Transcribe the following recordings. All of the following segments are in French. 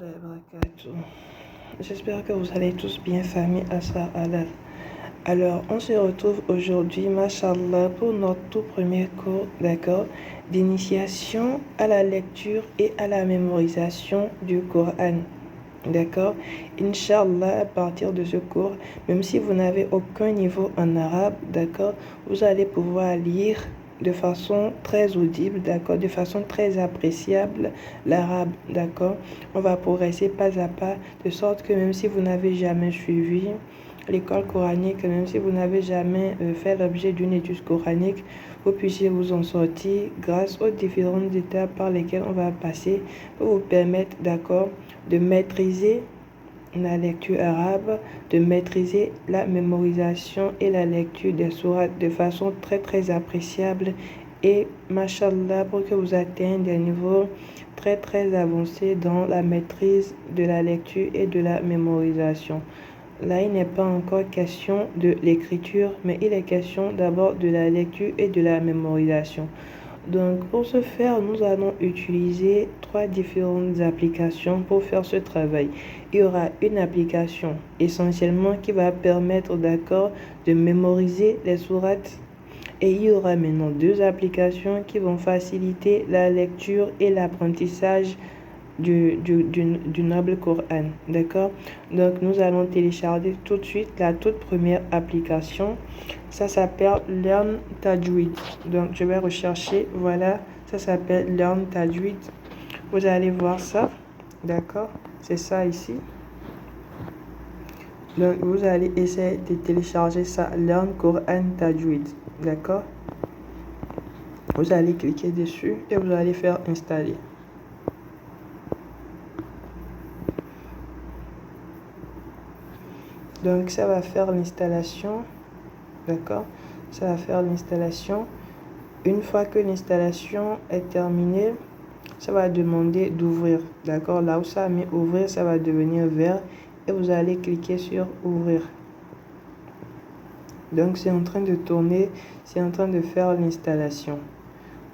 wa barakatuh. J'espère que vous allez tous bien, famille Asra Halal. Alors, on se retrouve aujourd'hui, mashallah, pour notre tout premier cours, d'accord, d'initiation à la lecture et à la mémorisation du Coran. D'accord? Inch'Allah, à partir de ce cours, même si vous n'avez aucun niveau en arabe, d'accord, vous allez pouvoir lire de façon très audible, d'accord, de façon très appréciable l'arabe, d'accord. On va progresser pas à pas, de sorte que même si vous n'avez jamais suivi l'école coranique, même si vous n'avez jamais fait l'objet d'une étude coranique, vous puissiez vous en sortir grâce aux différentes étapes par lesquelles on va passer pour vous permettre, d'accord, de maîtriser la lecture arabe, de maîtriser la mémorisation et la lecture des sourates de façon très appréciable et mashallah pour que vous atteignez des niveaux très avancés dans la maîtrise de la lecture et de la mémorisation. Là, il n'est pas encore question de l'écriture, mais il est question d'abord de la lecture et de la mémorisation. Donc, pour ce faire, nous allons utiliser trois différentes applications pour faire ce travail. Il y aura une application essentiellement qui va permettre, d'accord, de mémoriser les sourates. Et il y aura maintenant deux applications qui vont faciliter la lecture et l'apprentissage du noble Coran, d'accord. Donc nous allons télécharger tout de suite la toute première application. Ça s'appelle Learn Tajweed. Donc je vais rechercher, voilà, ça s'appelle Learn Tajweed. Vous allez voir ça, d'accord, c'est ça ici. Donc vous allez essayer de télécharger ça, Learn Coran Tajweed, d'accord. Vous allez cliquer dessus et vous allez faire installer. Donc ça va faire l'installation, d'accord, ça va faire l'installation. Une fois que l'installation est terminée, ça va demander d'ouvrir, d'accord. Là où ça met ouvrir, ça va devenir vert et vous allez cliquer sur ouvrir. Donc c'est en train de tourner, c'est en train de faire l'installation,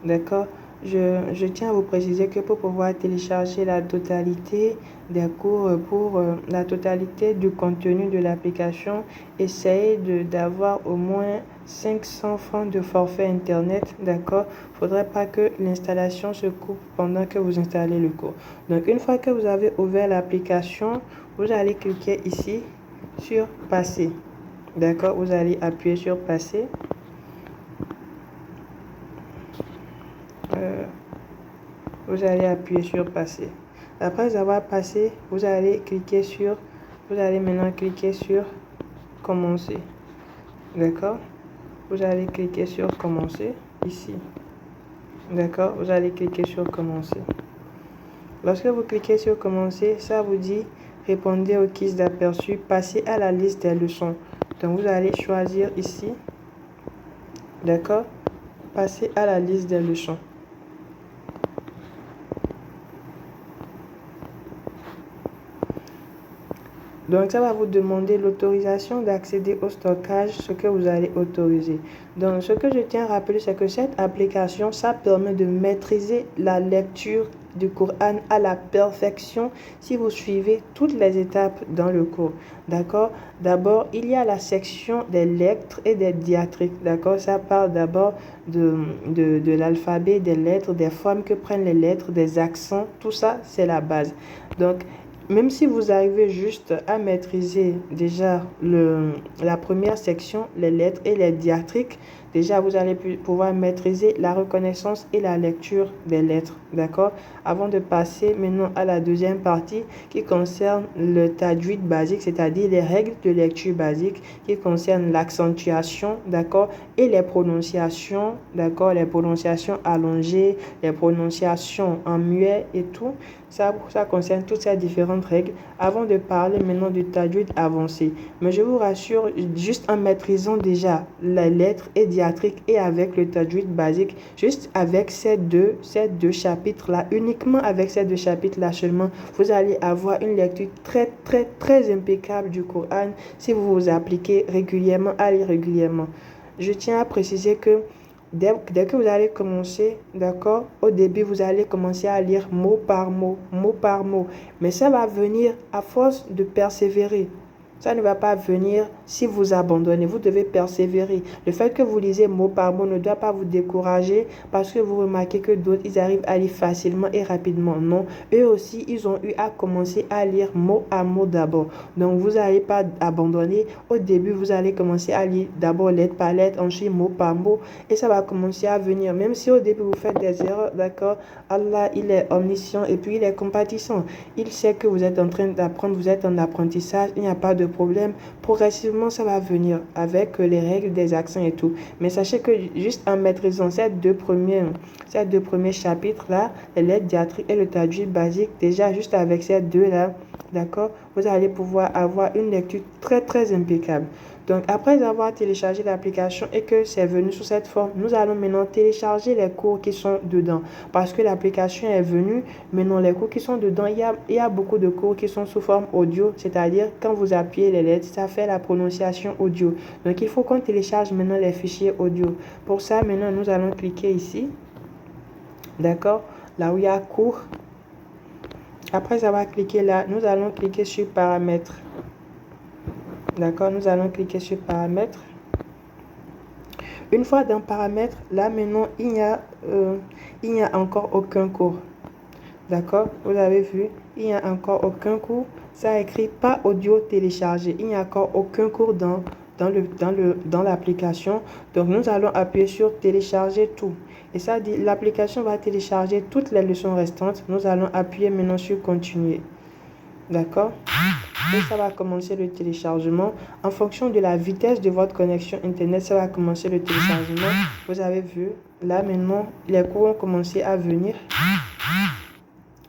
d'accord. Je tiens à vous préciser que pour pouvoir télécharger la totalité des cours, pour la totalité du contenu de l'application, essayez d'avoir au moins 500 francs de forfait internet, d'accord. Il ne faudrait pas que l'installation se coupe pendant que vous installez le cours. Donc une fois que vous avez ouvert l'application, vous allez cliquer ici sur passer, d'accord. Vous allez appuyer sur passer. Vous allez appuyer sur passer. Après avoir passé, vous allez maintenant cliquer sur commencer, d'accord. Vous allez cliquer sur commencer ici, d'accord. Vous allez cliquer sur commencer. Lorsque vous cliquez sur commencer, ça vous dit répondez aux quiz d'aperçu, passez à la liste des leçons. Donc vous allez choisir ici, d'accord, passer à la liste des leçons. Donc ça va vous demander l'autorisation d'accéder au stockage, ce que vous allez autoriser. Donc ce que je tiens à rappeler, c'est que cette application, ça permet de maîtriser la lecture du Coran à la perfection si vous suivez toutes les étapes dans le cours, d'accord. D'abord, il y a la section des lettres et des diacritiques, d'accord. Ça parle d'abord de l'alphabet, des lettres, des formes que prennent les lettres, des accents, tout ça, c'est la base. Donc, même si vous arrivez juste à maîtriser déjà la première section, les lettres et les diacritiques, déjà vous allez pouvoir maîtriser la reconnaissance et la lecture des lettres, d'accord. Avant de passer maintenant à la deuxième partie qui concerne le tajwid basique, c'est-à-dire les règles de lecture basique qui concernent l'accentuation, d'accord, et les prononciations, d'accord, les prononciations allongées, les prononciations en muet et tout. Ça concerne toutes ces différentes règles avant de parler maintenant du tajwid avancé. Mais je vous rassure, juste en maîtrisant déjà les lettres et diacritiques et avec le tajwid basique, juste avec ces deux chapitres-là, uniquement avec ces deux chapitres-là seulement, vous allez avoir une lecture très impeccable du Coran si vous vous appliquez régulièrement à lire régulièrement. Je tiens à préciser que dès que vous allez commencer, d'accord, au début, vous allez commencer à lire mot par mot, mot par mot. Mais ça va venir à force de persévérer. Ça ne va pas venir si vous abandonnez. Vous devez persévérer. Le fait que vous lisez mot par mot ne doit pas vous décourager parce que vous remarquez que d'autres, ils arrivent à lire facilement et rapidement. Non, eux aussi, ils ont eu à commencer à lire mot à mot d'abord. Donc, vous n'allez pas abandonner. Au début, vous allez commencer à lire d'abord lettre par lettre, ensuite mot par mot. Et ça va commencer à venir. Même si au début, vous faites des erreurs, d'accord, Allah, il est omniscient et puis il est compatissant. Il sait que vous êtes en train d'apprendre, vous êtes en apprentissage, il n'y a pas de problème. Progressivement, ça va venir avec les règles des accents et tout. Mais sachez que juste en maîtrisant ces deux premiers chapitres-là, les lettres diacritiques et le tajwid basique, déjà juste avec ces deux-là, d'accord, vous allez pouvoir avoir une lecture très très impeccable. Donc, après avoir téléchargé l'application et que c'est venu sous cette forme, nous allons maintenant télécharger les cours qui sont dedans. Parce que l'application est venue, maintenant les cours qui sont dedans, il y a beaucoup de cours qui sont sous forme audio, c'est-à-dire quand vous appuyez les lettres, ça fait la prononciation audio. Donc, il faut qu'on télécharge maintenant les fichiers audio. Pour ça, maintenant, nous allons cliquer ici, d'accord, là où il y a cours. Après avoir cliqué là, nous allons cliquer sur paramètres. D'accord, nous allons cliquer sur paramètres. Une fois dans paramètres, là maintenant, il n'y a encore aucun cours. D'accord, vous avez vu, il n'y a encore aucun cours. Ça écrit pas audio téléchargé. Il n'y a encore aucun cours dans l'application. Donc, nous allons appuyer sur télécharger tout. Et ça dit, l'application va télécharger toutes les leçons restantes. Nous allons appuyer maintenant sur continuer. D'accord? Et ça va commencer le téléchargement. En fonction de la vitesse de votre connexion Internet, ça va commencer le téléchargement. Vous avez vu, là maintenant, les cours ont commencé à venir.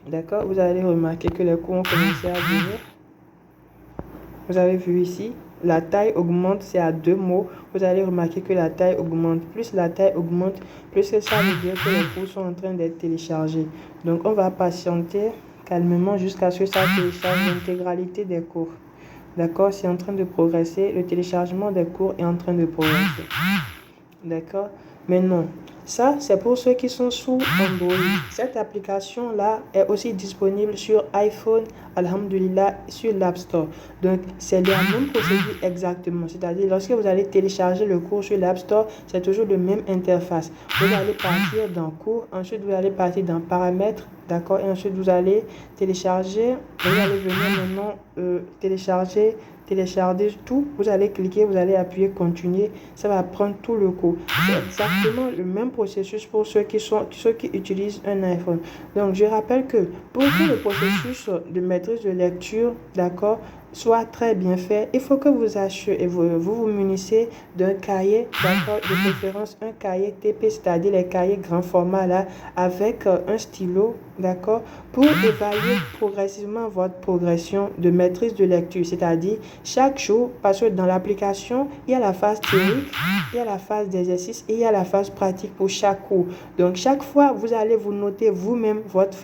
D'accord? Vous allez remarquer que les cours ont commencé à venir. Vous avez vu ici, la taille augmente, c'est à 2 mots. Vous allez remarquer que la taille augmente. Plus la taille augmente, plus ça veut dire que les cours sont en train d'être téléchargés. Donc, on va patienter calmement jusqu'à ce que ça télécharge l'intégralité des cours. D'accord, c'est en train de progresser. Le téléchargement des cours est en train de progresser. D'accord, maintenant, ça c'est pour ceux qui sont sous Android. Cette application-là est aussi disponible sur iPhone, alhamdulillah, sur l'App Store. Donc, c'est la même procédure exactement. C'est-à-dire, lorsque vous allez télécharger le cours sur l'App Store, c'est toujours le même interface. Vous allez partir dans cours, ensuite vous allez partir dans paramètres, d'accord, et ensuite vous allez télécharger. Vous allez venir maintenant télécharger tout. Vous allez cliquer, vous allez appuyer continuer. Ça va prendre tout le cours. C'est exactement le même processus pour ceux qui utilisent un iPhone. Donc, je rappelle que pour que le processus de maîtrise de lecture, d'accord, soit très bien fait, il faut que vous assurez, vous munissez d'un cahier, d'accord, de préférence un cahier TP, c'est-à-dire les cahiers grand format là, avec un stylo, d'accord, pour évaluer progressivement votre progression de maîtrise de lecture, c'est-à-dire chaque jour, parce que dans l'application, il y a la phase théorique, il y a la phase d'exercice et il y a la phase pratique pour chaque cours. Donc, chaque fois, vous allez vous noter vous-même votre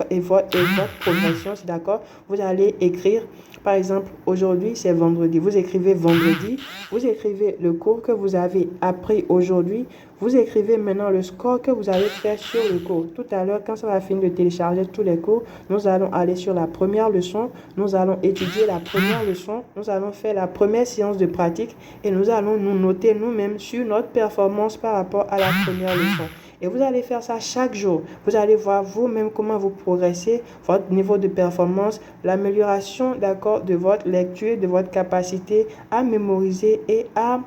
progression, c'est d'accord, vous allez écrire. Par exemple, aujourd'hui, c'est vendredi. Vous écrivez vendredi. Vous écrivez le cours que vous avez appris aujourd'hui. Vous écrivez maintenant le score que vous avez fait sur le cours. Tout à l'heure, quand ça va finir de télécharger tous les cours, nous allons aller sur la première leçon. Nous allons étudier la première leçon. Nous allons faire la première séance de pratique et nous allons nous noter nous-mêmes sur notre performance par rapport à la première leçon. Et vous allez faire ça chaque jour. Vous allez voir vous-même comment vous progressez, votre niveau de performance, l'amélioration, d'accord, de votre lecture, de votre capacité à mémoriser et à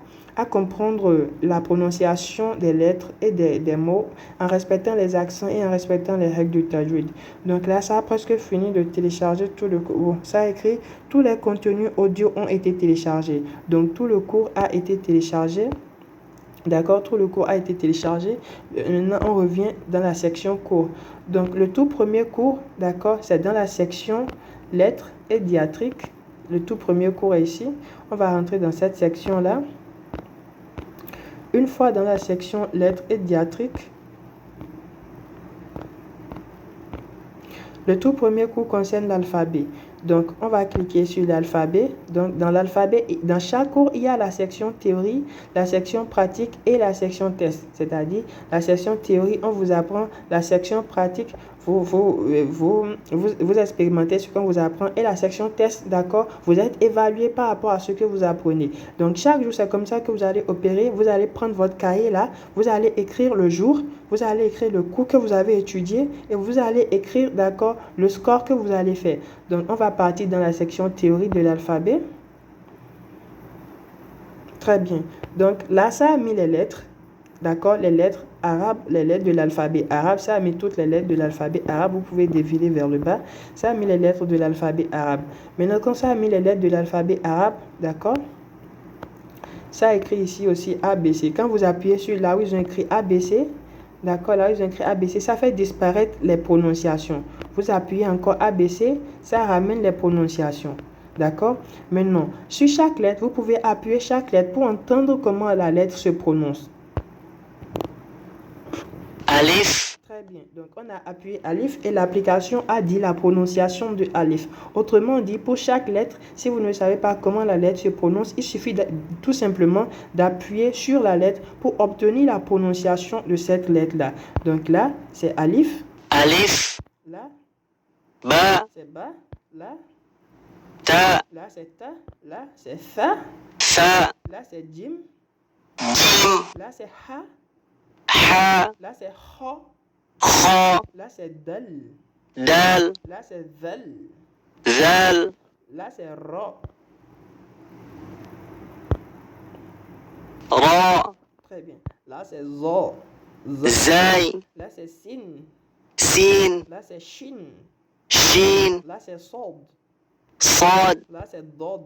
comprendre la prononciation des lettres et des mots en respectant les accents et en respectant les règles du tajwid. Donc là, ça a presque fini de télécharger tout le cours. Bon, ça a écrit tous les contenus audio ont été téléchargés. Donc tout le cours a été téléchargé. D'accord, tout le cours a été téléchargé. Maintenant, on revient dans la section cours. Donc, le tout premier cours, d'accord, c'est dans la section lettres et diatriques. Le tout premier cours est ici. On va rentrer dans cette section-là. Une fois dans la section lettres et diatriques, le tout premier cours concerne l'alphabet. Donc, on va cliquer sur l'alphabet. Donc, dans l'alphabet, dans chaque cours, il y a la section théorie, la section pratique et la section test. C'est-à-dire, la section théorie, on vous apprend. La section pratique, vous expérimentez ce qu'on vous apprend. Et la section test, d'accord, vous êtes évalué par rapport à ce que vous apprenez. Donc, chaque jour, c'est comme ça que vous allez opérer. Vous allez prendre votre cahier là, vous allez écrire le jour, vous allez écrire le cours que vous avez étudié et vous allez écrire, d'accord, le score que vous allez faire. Donc, on va partir dans la section théorie de l'alphabet. Très bien. Donc, là, ça a mis les lettres. D'accord, les lettres arabes, les lettres de l'alphabet arabe, ça a mis toutes les lettres de l'alphabet arabe. Vous pouvez défiler vers le bas. Ça a mis les lettres de l'alphabet arabe. Maintenant, quand ça a mis les lettres de l'alphabet arabe, d'accord, ça a écrit ici aussi ABC. Quand vous appuyez sur là où ils ont écrit ABC, d'accord, là où ils ont écrit ABC, ça fait disparaître les prononciations. Vous appuyez encore ABC, ça ramène les prononciations. D'accord? Maintenant, sur chaque lettre, vous pouvez appuyer chaque lettre pour entendre comment la lettre se prononce. Alif. Très bien. Donc, on a appuyé Alif et l'application a dit la prononciation de Alif. Autrement dit, pour chaque lettre, si vous ne savez pas comment la lettre se prononce, il suffit tout simplement d'appuyer sur la lettre pour obtenir la prononciation de cette lettre-là. Donc là, c'est Alif. Alif. Là, Ba. C'est Ba. Là, Ta. Là, c'est Ta. Là, c'est Fa. Fa. Là, c'est Jim. Jim. Là, c'est Ha. Ha. Là, c'est Kho. Kho. Là, c'est Dal. Dal. Là, c'est Zal. Zal. Là, c'est Ra. Ra. Très bien. Là, c'est Zo. Zay. Là, c'est Sin. Sin. Là, c'est Shin. Shin. Là, c'est Sod. Sod. Là, c'est Dod.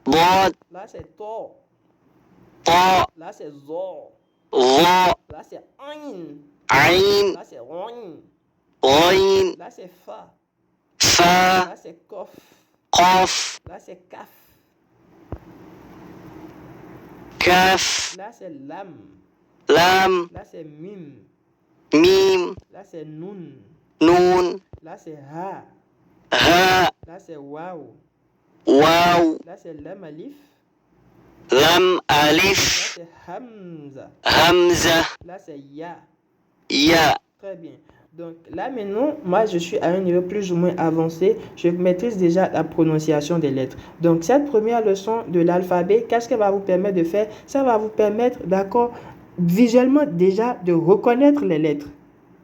Dod. Là, c'est To. To. Là, c'est Zo. Zo. Là, c'est Ain. Ain. Là, c'est Roin. Roin. Là, c'est Fa. Fa. Là, c'est Kof. Kof. Là, c'est Kaf. Kaf. Là, c'est Lam. Lam. Là, c'est Mim. Mim. Là, c'est Nun. Nun. Là, c'est Ha. Ha. Là, c'est Waw. Waw. Là, c'est Lam Alif. Lam Alif. Là, c'est Hamza. Hamza. Là, c'est Ya. Ya. Très bien. Donc là maintenant, moi je suis à un niveau plus ou moins avancé. Je maîtrise déjà la prononciation des lettres. Donc cette première leçon de l'alphabet, qu'est-ce qu'elle va vous permettre de faire? Ça va vous permettre, d'accord, visuellement déjà de reconnaître les lettres.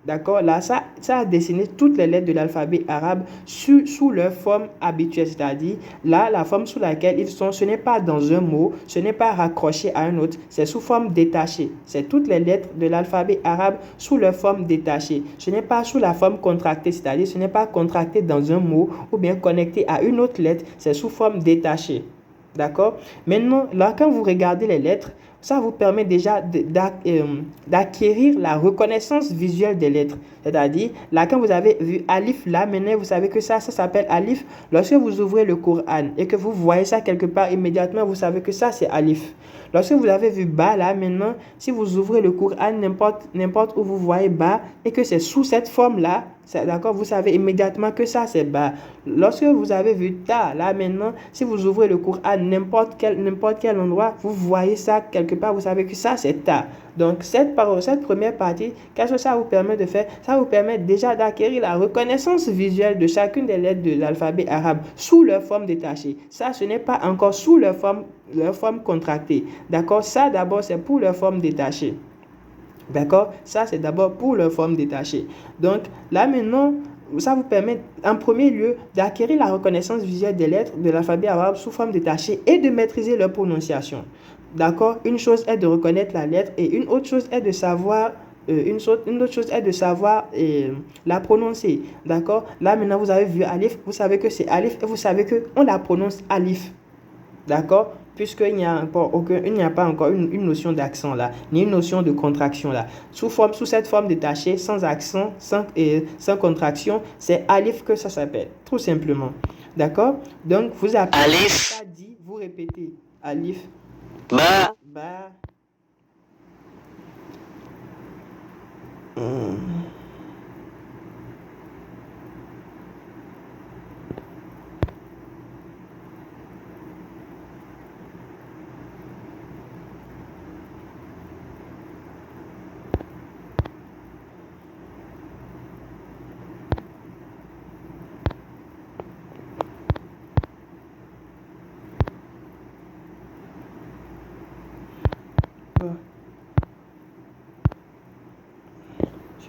D'accord, là, ça a dessiné toutes les lettres de l'alphabet arabe sous leur forme habituelle, c'est-à-dire là, la forme sous laquelle ils sont, ce n'est pas dans un mot, ce n'est pas raccroché à un autre, c'est sous forme détachée. C'est toutes les lettres de l'alphabet arabe sous leur forme détachée. Ce n'est pas sous la forme contractée, c'est-à-dire ce n'est pas contracté dans un mot ou bien connecté à une autre lettre, c'est sous forme détachée. D'accord? Maintenant, là, quand vous regardez les lettres, ça vous permet déjà d'acquérir la reconnaissance visuelle des lettres. C'est-à-dire, là, quand vous avez vu Alif, là, maintenant, vous savez que ça s'appelle Alif. Lorsque vous ouvrez le Coran et que vous voyez ça quelque part, immédiatement, vous savez que ça, c'est Alif. Lorsque vous avez vu Ba, là, maintenant, si vous ouvrez le Coran, n'importe où vous voyez Ba et que c'est sous cette forme-là, d'accord, vous savez immédiatement que ça, c'est Ba. Lorsque vous avez vu Ta, là, maintenant, si vous ouvrez le Coran, n'importe quel endroit, vous voyez ça quelque part, vous savez que ça, c'est Ta. Donc, cette première partie, qu'est-ce que ça vous permet de faire? Ça vous permet déjà d'acquérir la reconnaissance visuelle de chacune des lettres de l'alphabet arabe sous leur forme détachée. Ça, ce n'est pas encore sous leur forme contractée. D'accord? Ça, d'abord, c'est pour leur forme détachée. D'accord? Ça, c'est d'abord pour leur forme détachée. Donc, là, maintenant, ça vous permet, en premier lieu, d'acquérir la reconnaissance visuelle des lettres de l'alphabet arabe sous forme détachée et de maîtriser leur prononciation. D'accord? Une chose est de reconnaître la lettre et une autre chose est de savoir la prononcer. D'accord? Là, maintenant, vous avez vu Alif, vous savez que c'est Alif et vous savez qu'on la prononce Alif. D'accord? Puisqu'il n'y a pas encore une notion d'accent là, ni une notion de contraction là. Sous cette forme détachée, sans accent, sans contraction, c'est Alif que ça s'appelle, tout simplement. D'accord? Donc, vous appelez Alif. Ça dit, vous répétez. Alif. Ba. Ba.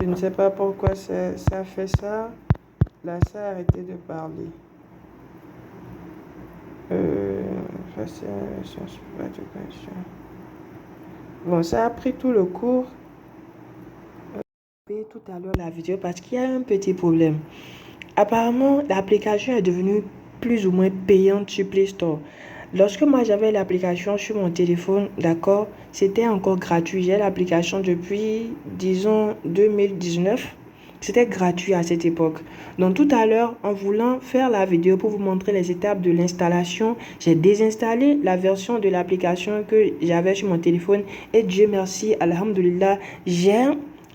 Je ne sais pas pourquoi ça fait ça. Là, ça a arrêté de parler. Bon, ça a pris tout le cours. Tout à l'heure la vidéo parce qu'il y a un petit problème. Apparemment, l'application est devenue plus ou moins payante sur Play Store. Lorsque moi j'avais l'application sur mon téléphone, d'accord, c'était encore gratuit. J'ai l'application depuis, disons, 2019. C'était gratuit à cette époque. Donc tout à l'heure, en voulant faire la vidéo pour vous montrer les étapes de l'installation, j'ai désinstallé la version de l'application que j'avais sur mon téléphone. Et Dieu merci, alhamdoulilah,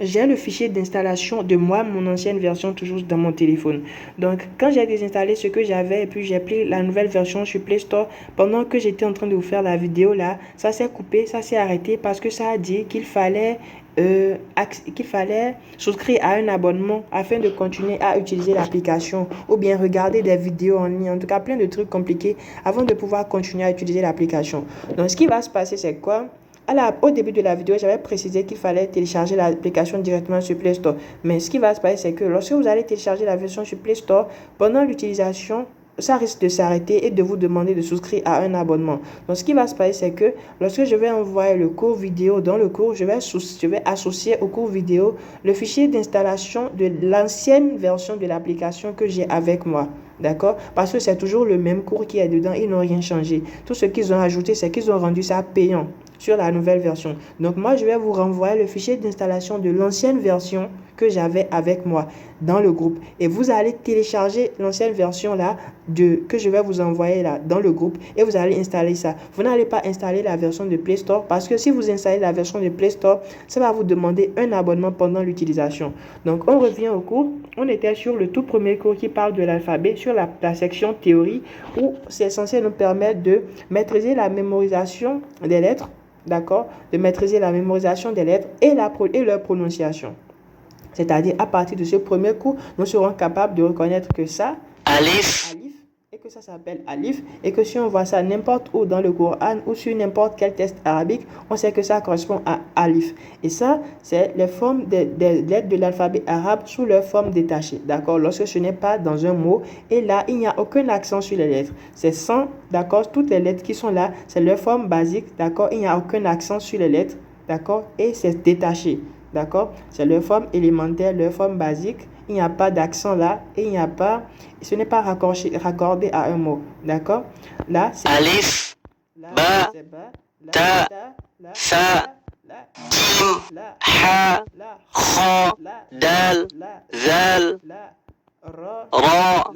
j'ai le fichier d'installation de moi, mon ancienne version, toujours dans mon téléphone. Donc, quand j'ai désinstallé ce que j'avais et puis j'ai pris la nouvelle version sur Play Store, pendant que j'étais en train de vous faire la vidéo là, ça s'est coupé, ça s'est arrêté parce que ça a dit qu'il fallait souscrire à un abonnement afin de continuer à utiliser l'application ou bien regarder des vidéos en ligne, en tout cas plein de trucs compliqués avant de pouvoir continuer à utiliser l'application. Donc, ce qui va se passer, c'est quoi? Au début de la vidéo, j'avais précisé qu'il fallait télécharger l'application directement sur Play Store. Mais ce qui va se passer, c'est que lorsque vous allez télécharger la version sur Play Store, pendant l'utilisation, ça risque de s'arrêter et de vous demander de souscrire à un abonnement. Donc, ce qui va se passer, c'est que lorsque je vais envoyer le cours vidéo dans le cours, je vais associer au cours vidéo le fichier d'installation de l'ancienne version de l'application que j'ai avec moi. D'accord? Parce que c'est toujours le même cours qui est dedans, ils n'ont rien changé. Tout ce qu'ils ont ajouté, c'est qu'ils ont rendu ça payant sur la nouvelle version. Donc, moi, je vais vous renvoyer le fichier d'installation de l'ancienne version que j'avais avec moi dans le groupe. Et vous allez télécharger l'ancienne version là que je vais vous envoyer là dans le groupe et vous allez installer ça. Vous n'allez pas installer la version de Play Store parce que si vous installez la version de Play Store, ça va vous demander un abonnement pendant l'utilisation. Donc, on revient au cours. On était sur le tout premier cours qui parle de l'alphabet, sur la section théorie où c'est censé nous permettre de maîtriser la mémorisation des lettres. D'accord, de maîtriser la mémorisation des lettres et leur prononciation. C'est-à-dire, à partir de ce premier cours, nous serons capables de reconnaître que ça, Alif, et que ça s'appelle Alif, et que si on voit ça n'importe où dans le Coran ou sur n'importe quel texte arabique, on sait que ça correspond à Alif. Et ça, c'est les formes des lettres de l'alphabet arabe sous leur forme détachée. D'accord, lorsque ce n'est pas dans un mot, et là, il n'y a aucun accent sur les lettres. C'est sans, d'accord, toutes les lettres qui sont là, c'est leur forme basique, d'accord, il n'y a aucun accent sur les lettres, d'accord, et c'est détaché. D'accord? C'est leur forme élémentaire, leur forme basique. Il n'y a pas d'accent là et ce n'est pas raccordé à un mot. D'accord? Là, c'est Alif, Ba, Ta, Sa, Jim, Ha, Kha, Dal, Zal, Ra,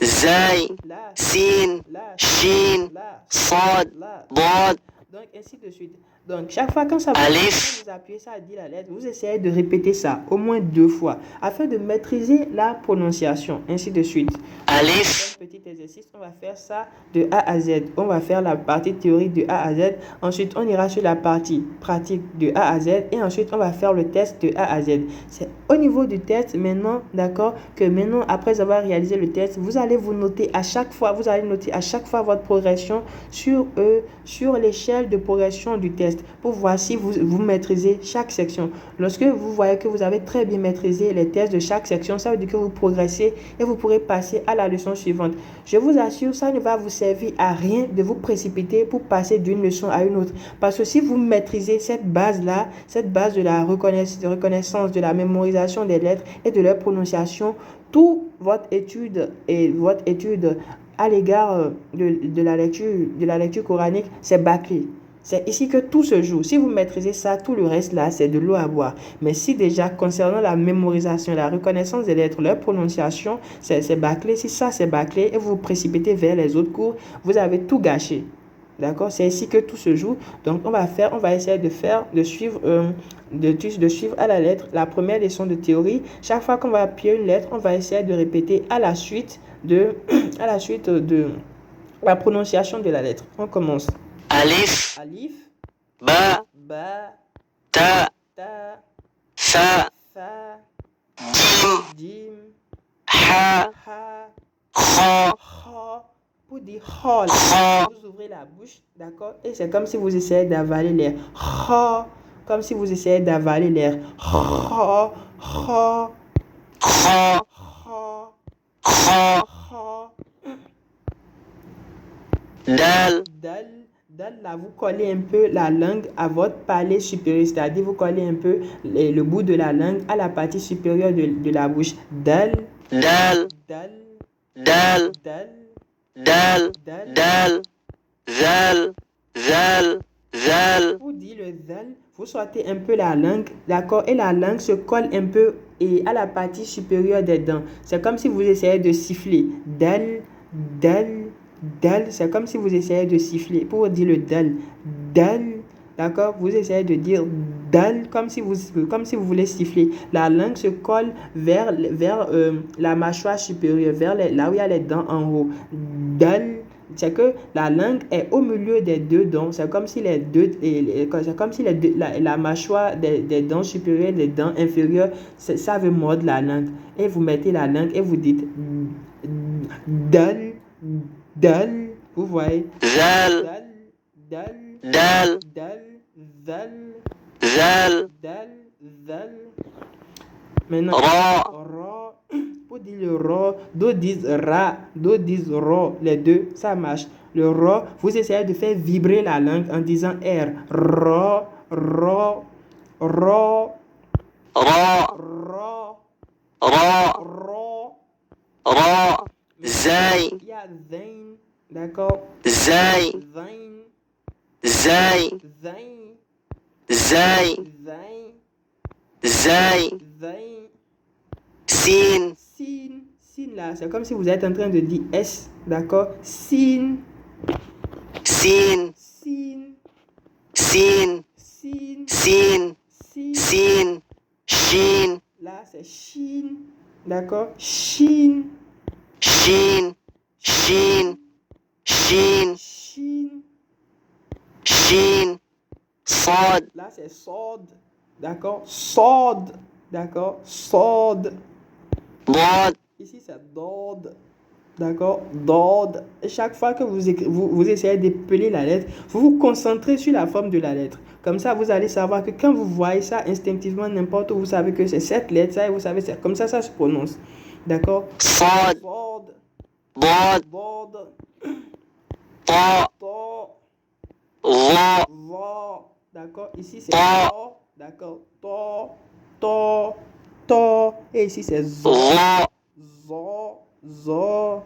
Zay, Sin, Shin, Sad, Dad. Donc, ainsi de suite. Donc, chaque fois quand vous appuyez ça dit la lettre, vous essayez de répéter ça au moins 2 fois afin de maîtriser la prononciation, ainsi de suite. Alif. Un petit exercice, on va faire ça de A à Z. On va faire la partie théorique de A à Z. Ensuite, on ira sur la partie pratique de A à Z. Et ensuite, on va faire le test de A à Z. C'est au niveau du test maintenant, d'accord, que maintenant, après avoir réalisé le test, vous allez noter à chaque fois votre progression sur l'échelle de progression du test pour voir si vous maîtrisez chaque section. Lorsque vous voyez que vous avez très bien maîtrisé les tests de chaque section, ça veut dire que vous progressez et vous pourrez passer à la leçon suivante. Je vous assure, ça ne va vous servir à rien de vous précipiter pour passer d'une leçon à une autre. Parce que si vous maîtrisez cette base-là, cette base de la reconnaissance, de la mémorisation des lettres et de leur prononciation, toute votre étude à l'égard de la lecture coranique, c'est bâclé. C'est ici que tout se joue. Si vous maîtrisez ça, tout le reste là, c'est de l'eau à boire. Mais si déjà, concernant la mémorisation, la reconnaissance des lettres, leur prononciation, c'est bâclé. Si ça, c'est bâclé et vous vous précipitez vers les autres cours, vous avez tout gâché. D'accord? C'est ici que tout se joue. Donc, on va essayer de suivre à la lettre la première leçon de théorie. Chaque fois qu'on va appuyer une lettre, on va essayer de répéter à la suite de la prononciation de la lettre. On commence. Alif, Ba, Ta, Sa, Jim, Ha, Kha. Pour dire kha, vous ouvrez la bouche, d'accord? Et c'est comme si vous essayez d'avaler l'air. Kha. comme si vous essayez d'avaler l'air. Ra, ra, Ra. ra, Ra. ra. Dal. Dal, dal, là, vous collez un peu la langue à votre palais supérieur, c'est-à-dire vous collez un peu le bout de la langue à la partie supérieure de la bouche. Dal, Dal. dal, Dal. dal, Dal. dal. Dal. Zal. Zal. Zal. Vous dites le dal, vous sortez un peu la langue, d'accord? Et la langue se colle un peu à la partie supérieure des dents. C'est comme si vous essayez de siffler. Dal, dal, dal. C'est comme si vous essayez de siffler. Pour dire le dal, dal, d'accord? Vous essayez de dire dal comme si vous voulez siffler. La langue se colle vers la mâchoire supérieure, là où il y a les dents en haut. Dal. C'est que la langue est au milieu des deux dents. C'est comme si la mâchoire des dents supérieures et des dents inférieures, ça veut mordre la langue. Et vous mettez la langue et vous dites dal, dal. Vous voyez? Zal. Dal, Dal. dal, dal, Zal. dal, dal. Maintenant, Ra. ra. Pour dire le ra, d'autres disent ra, d'autres disent ro. Les deux, ça marche. Le ra, vous essayez de faire vibrer la langue en disant R. Ra, ra, ra, Ra. ra, Ra. ra. Ra. Zay. Il y a zain, d'accord? Zay. Zain, Zay. zain, Zay. zain, Zay. zain. Sin. Sin, sin là, c'est comme si vous êtes en train de dire S, d'accord? Sin, Sin. sin, Sin. sin, Sin. sin. Sin. Shin. Là, c'est Chine, d'accord? Chine, Shin. Shin. Shin. Chine. Shin. Sad. Là, c'est sword, d'accord? Sword, d'accord? Sword. Dad. Ici, c'est dod, d'accord? Dod. Et chaque fois que vous essayez d'épeler la lettre, vous vous concentrez sur la forme de la lettre. Comme ça, vous allez savoir que quand vous voyez ça instinctivement, n'importe où, vous savez que c'est cette lettre, ça, et vous savez, c'est comme ça se prononce. D'accord? Sad. Sword, Dad. dod, Ta. to, Va. va. D'accord? Ici, c'est Ta. to, d'accord? To. Et ici, c'est zo, Va. zo.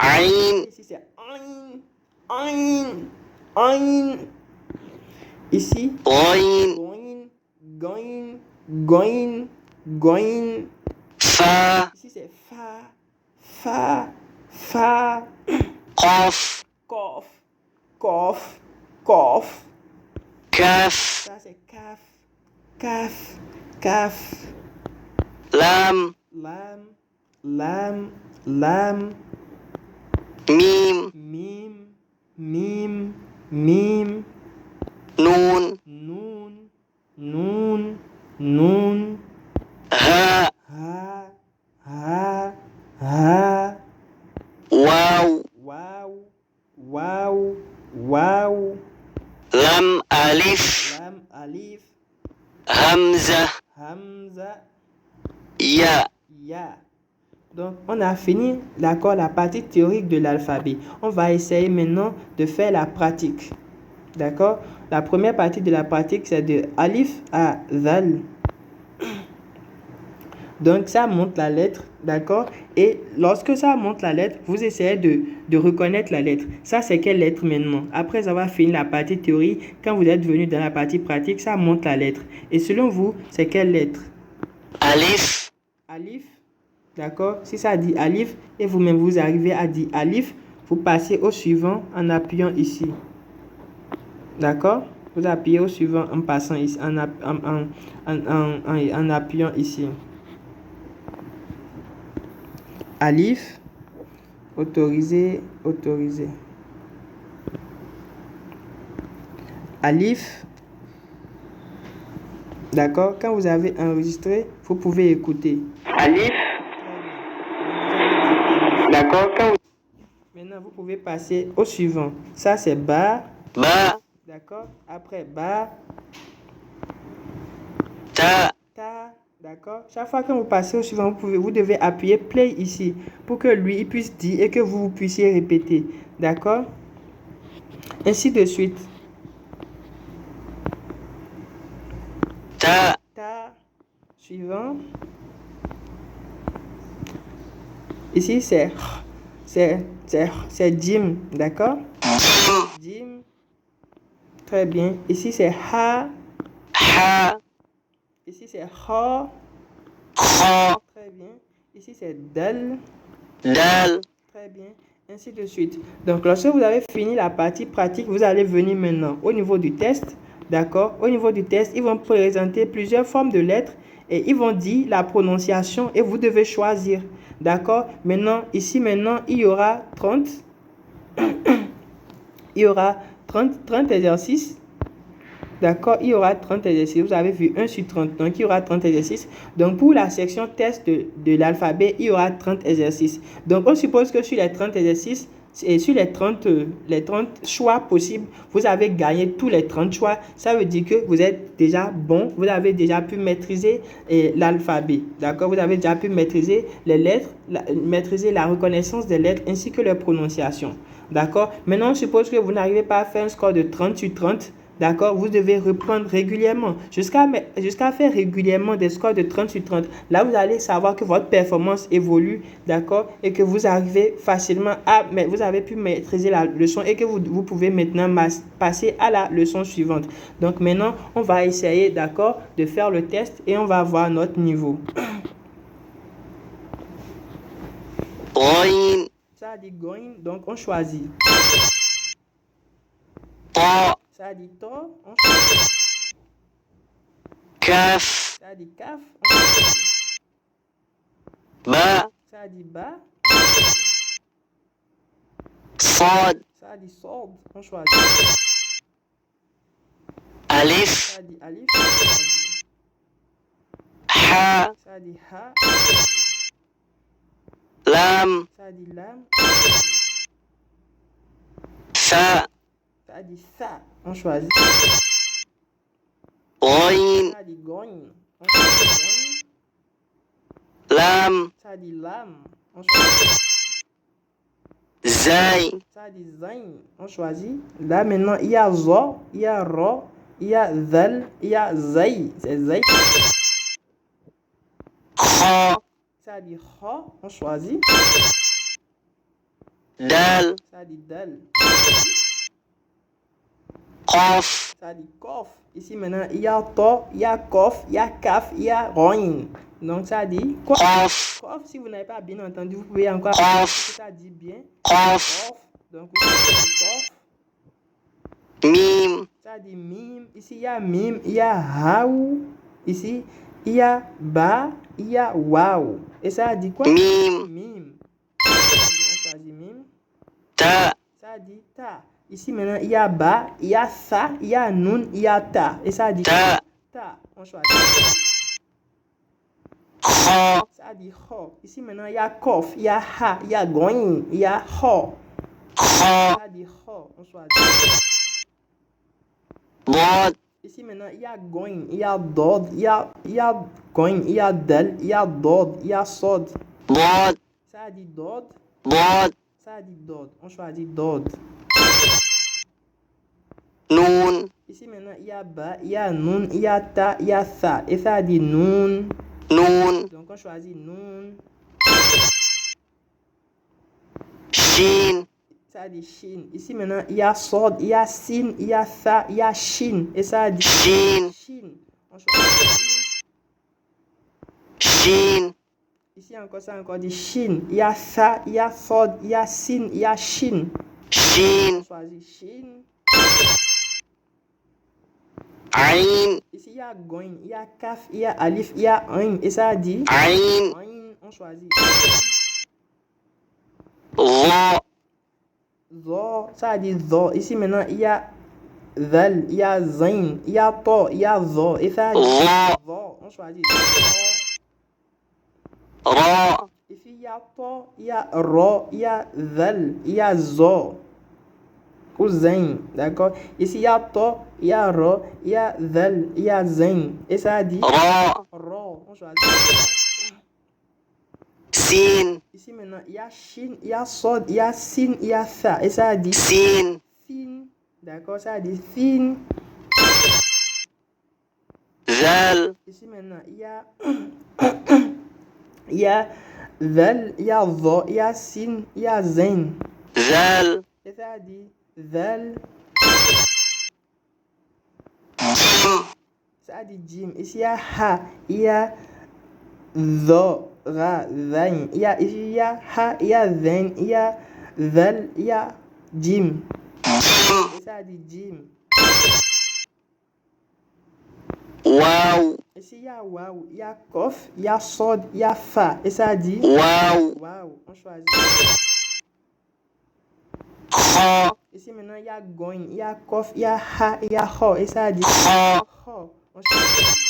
Ain. Ici, c'est ein. Ici, Ain. goin. Fa. Ici, c'est fa. Qaf. Cough. Kaf. Ça, c'est caf. Lam. Lam. Mim. Mim. Nun. Ha. Ha. Wow. Lam. Alif. Lam, alif, Hamza. hamza, Ya. ya. Donc, on a fini, d'accord, la partie théorique de l'alphabet. On va essayer maintenant de faire la pratique. D'accord? La première partie de la pratique, c'est de alif à zal. Donc, ça monte la lettre, d'accord? Et lorsque ça monte la lettre, vous essayez de reconnaître la lettre. Ça, c'est quelle lettre maintenant? Après avoir fini la partie théorie, quand vous êtes venu dans la partie pratique, ça monte la lettre. Et selon vous, c'est quelle lettre? Alif. Alif, d'accord? Si ça dit alif et vous-même vous arrivez à dire alif, vous passez au suivant en appuyant ici. D'accord? Vous appuyez au suivant en passant ici, en appuyant ici. Alif, autorisé. Alif, d'accord? Quand vous avez enregistré, vous pouvez écouter. Alif. D'accord. Maintenant, vous pouvez passer au suivant. Ça, c'est ba. Ba. D'accord? Après ba, Ta. Ta. D'accord? Chaque fois que vous passez au suivant, vous devez appuyer play ici pour que lui il puisse dire et que vous puissiez répéter. D'accord? Ainsi de suite. Ta. Ta. Suivant. Ici, c'est Jim. D'accord? Jim. Très bien. Ici, c'est Ha. Ha. Ici, c'est Ho. Kha. Très bien. Ici, c'est Dal. Dal. Très bien. Ainsi de suite. Donc, lorsque vous avez fini la partie pratique, vous allez venir maintenant au niveau du test. D'accord? Au niveau du test, ils vont présenter plusieurs formes de lettres et ils vont dire la prononciation et vous devez choisir. D'accord? Maintenant, ici, il y aura 30. Il y aura 30 exercices. D'accord, il y aura 30 exercices. Vous avez vu 1 sur 30. Donc, il y aura 30 exercices. Donc, pour la section test de l'alphabet, il y aura 30 exercices. Donc, on suppose que sur les 30 exercices et sur les 30 choix possibles, vous avez gagné tous les 30 choix. Ça veut dire que vous êtes déjà bon. Vous avez déjà pu maîtriser l'alphabet. D'accord, vous avez déjà pu maîtriser les lettres, maîtriser la reconnaissance des lettres ainsi que leur prononciation. D'accord, maintenant, on suppose que vous n'arrivez pas à faire un score de 30 sur 30. D'accord, vous devez reprendre régulièrement jusqu'à faire régulièrement des scores de 30 sur 30. Là, vous allez savoir que votre performance évolue, d'accord, et que vous arrivez facilement mais vous avez pu maîtriser la leçon et que vous pouvez maintenant passer à la leçon suivante. Donc maintenant, on va essayer, d'accord, de faire le test et on va voir notre niveau. Ghain. Ça dit going, donc on choisit. Ta. Ça dit to, on choisit. Kaf. Ça dit kaf, on choisit. Ba. Ça dit ba, Sad. ça dit sod, on choisit. Alif. Ça dit alif, on choisit. Ha. Ça dit ha, Lam. ça dit lam, Sa. ça dit sa, on choisit. Ghain. Ça dit gogne, on choisit gogne. Lam. Ça dit lam, on choisit. Zay. Ça dit zain, on choisit. Là maintenant, il y a zo, il y a ro, il y a zal, il y a zay. C'est zay. Kha. Ça dit kha, on choisit. Dal. Ça dit dal. Qaf. Ça dit kof. Ici maintenant, il y a to, il y a kof, il y a kaf, il y a roin. Donc ça dit kof. Qaf. Kof, si vous n'avez pas bien entendu, vous pouvez encore Qaf. ça dit bien. Qaf. Kof. Donc vous choisissez kof. Mim. Ça dit mim. Ici, il y a mim, il y a haou. Ici, il y a ba, il y a waou. Et ça dit quoi? Mim. Mim. On choisit mim. Ta. Ça dit ta. Ici maintenant, il y a ba, il y a sa, il y a nun, il y a ta. Et ça dit Ta. ta. On choisit ta. Kha. Ça dit ho. Ici maintenant, il y a kof, il y a ha, il y a goin, il y a ho. Kha. Ça dit ho. On choisit. Dad. Ici maintenant, il y a goin, il y a dod, il y a goin, il y a del, il y a dod, il y a sod. Dad. Ça dit dod. Dad. Ça dit dod. On choisit dod. Nun. Ici maintenant, il y a ba, il y a nun, il y a ta, il y a sa. Et ça dit nun. Nun. Donc on choisit nun. Shin. Ça dit shin. Ici maintenant, il y a sod, il y a sin, il y a sa, il y a shin. Et ça dit Shin. shin. On choisit Shin. ici encore, ça encore dit shin. Il y a sa, il y a sod, il y a sin, il y a shin. Shin. On choisit shin. Ain. Ici, il y a goin, il y a kaf, il y a alif, il y a ain. Et ça dit Ain. ain. On choisit Dha. zo. Ça dit zo. Ici maintenant, il y a zal, il y a zain, il y a to, il y a zo. Et ça dit Zo. zo. On choisit zo. Ra. Ici, il y a to, il y a ro, il y a zal, il y a zo. ou zain, d'accord? Ici, il y a to, il y a ro, il y a zel, il y a zain. Et ça dit ra, ro. On choisit. sin, Ici, maintenant, il y a shin, il y a sod, il y a sin, il y a tha. Et ça dit sin, fin, d'accord? Ça dit fin. zal, Ici, maintenant, il y a il y a zel, il y a zo, il y a sin, il y a zain. zal, Et ça dit zel. jim, Ça dit jim. Ici, il y a ha, il y a zo, ra, zain. Ici, il y a ha, il y a zain, il y a zel, il y a jim. jim, Et ça dit jim. waw, Ici, il y a waw, il y a kof, il y a sod, il y a fa. Et ça dit waw, waw. On choisit. kha, Ici, maintenant, il y a goin, il y a kof, il y a ha, il y a ho. Et ça dit kha, ho. On choisit.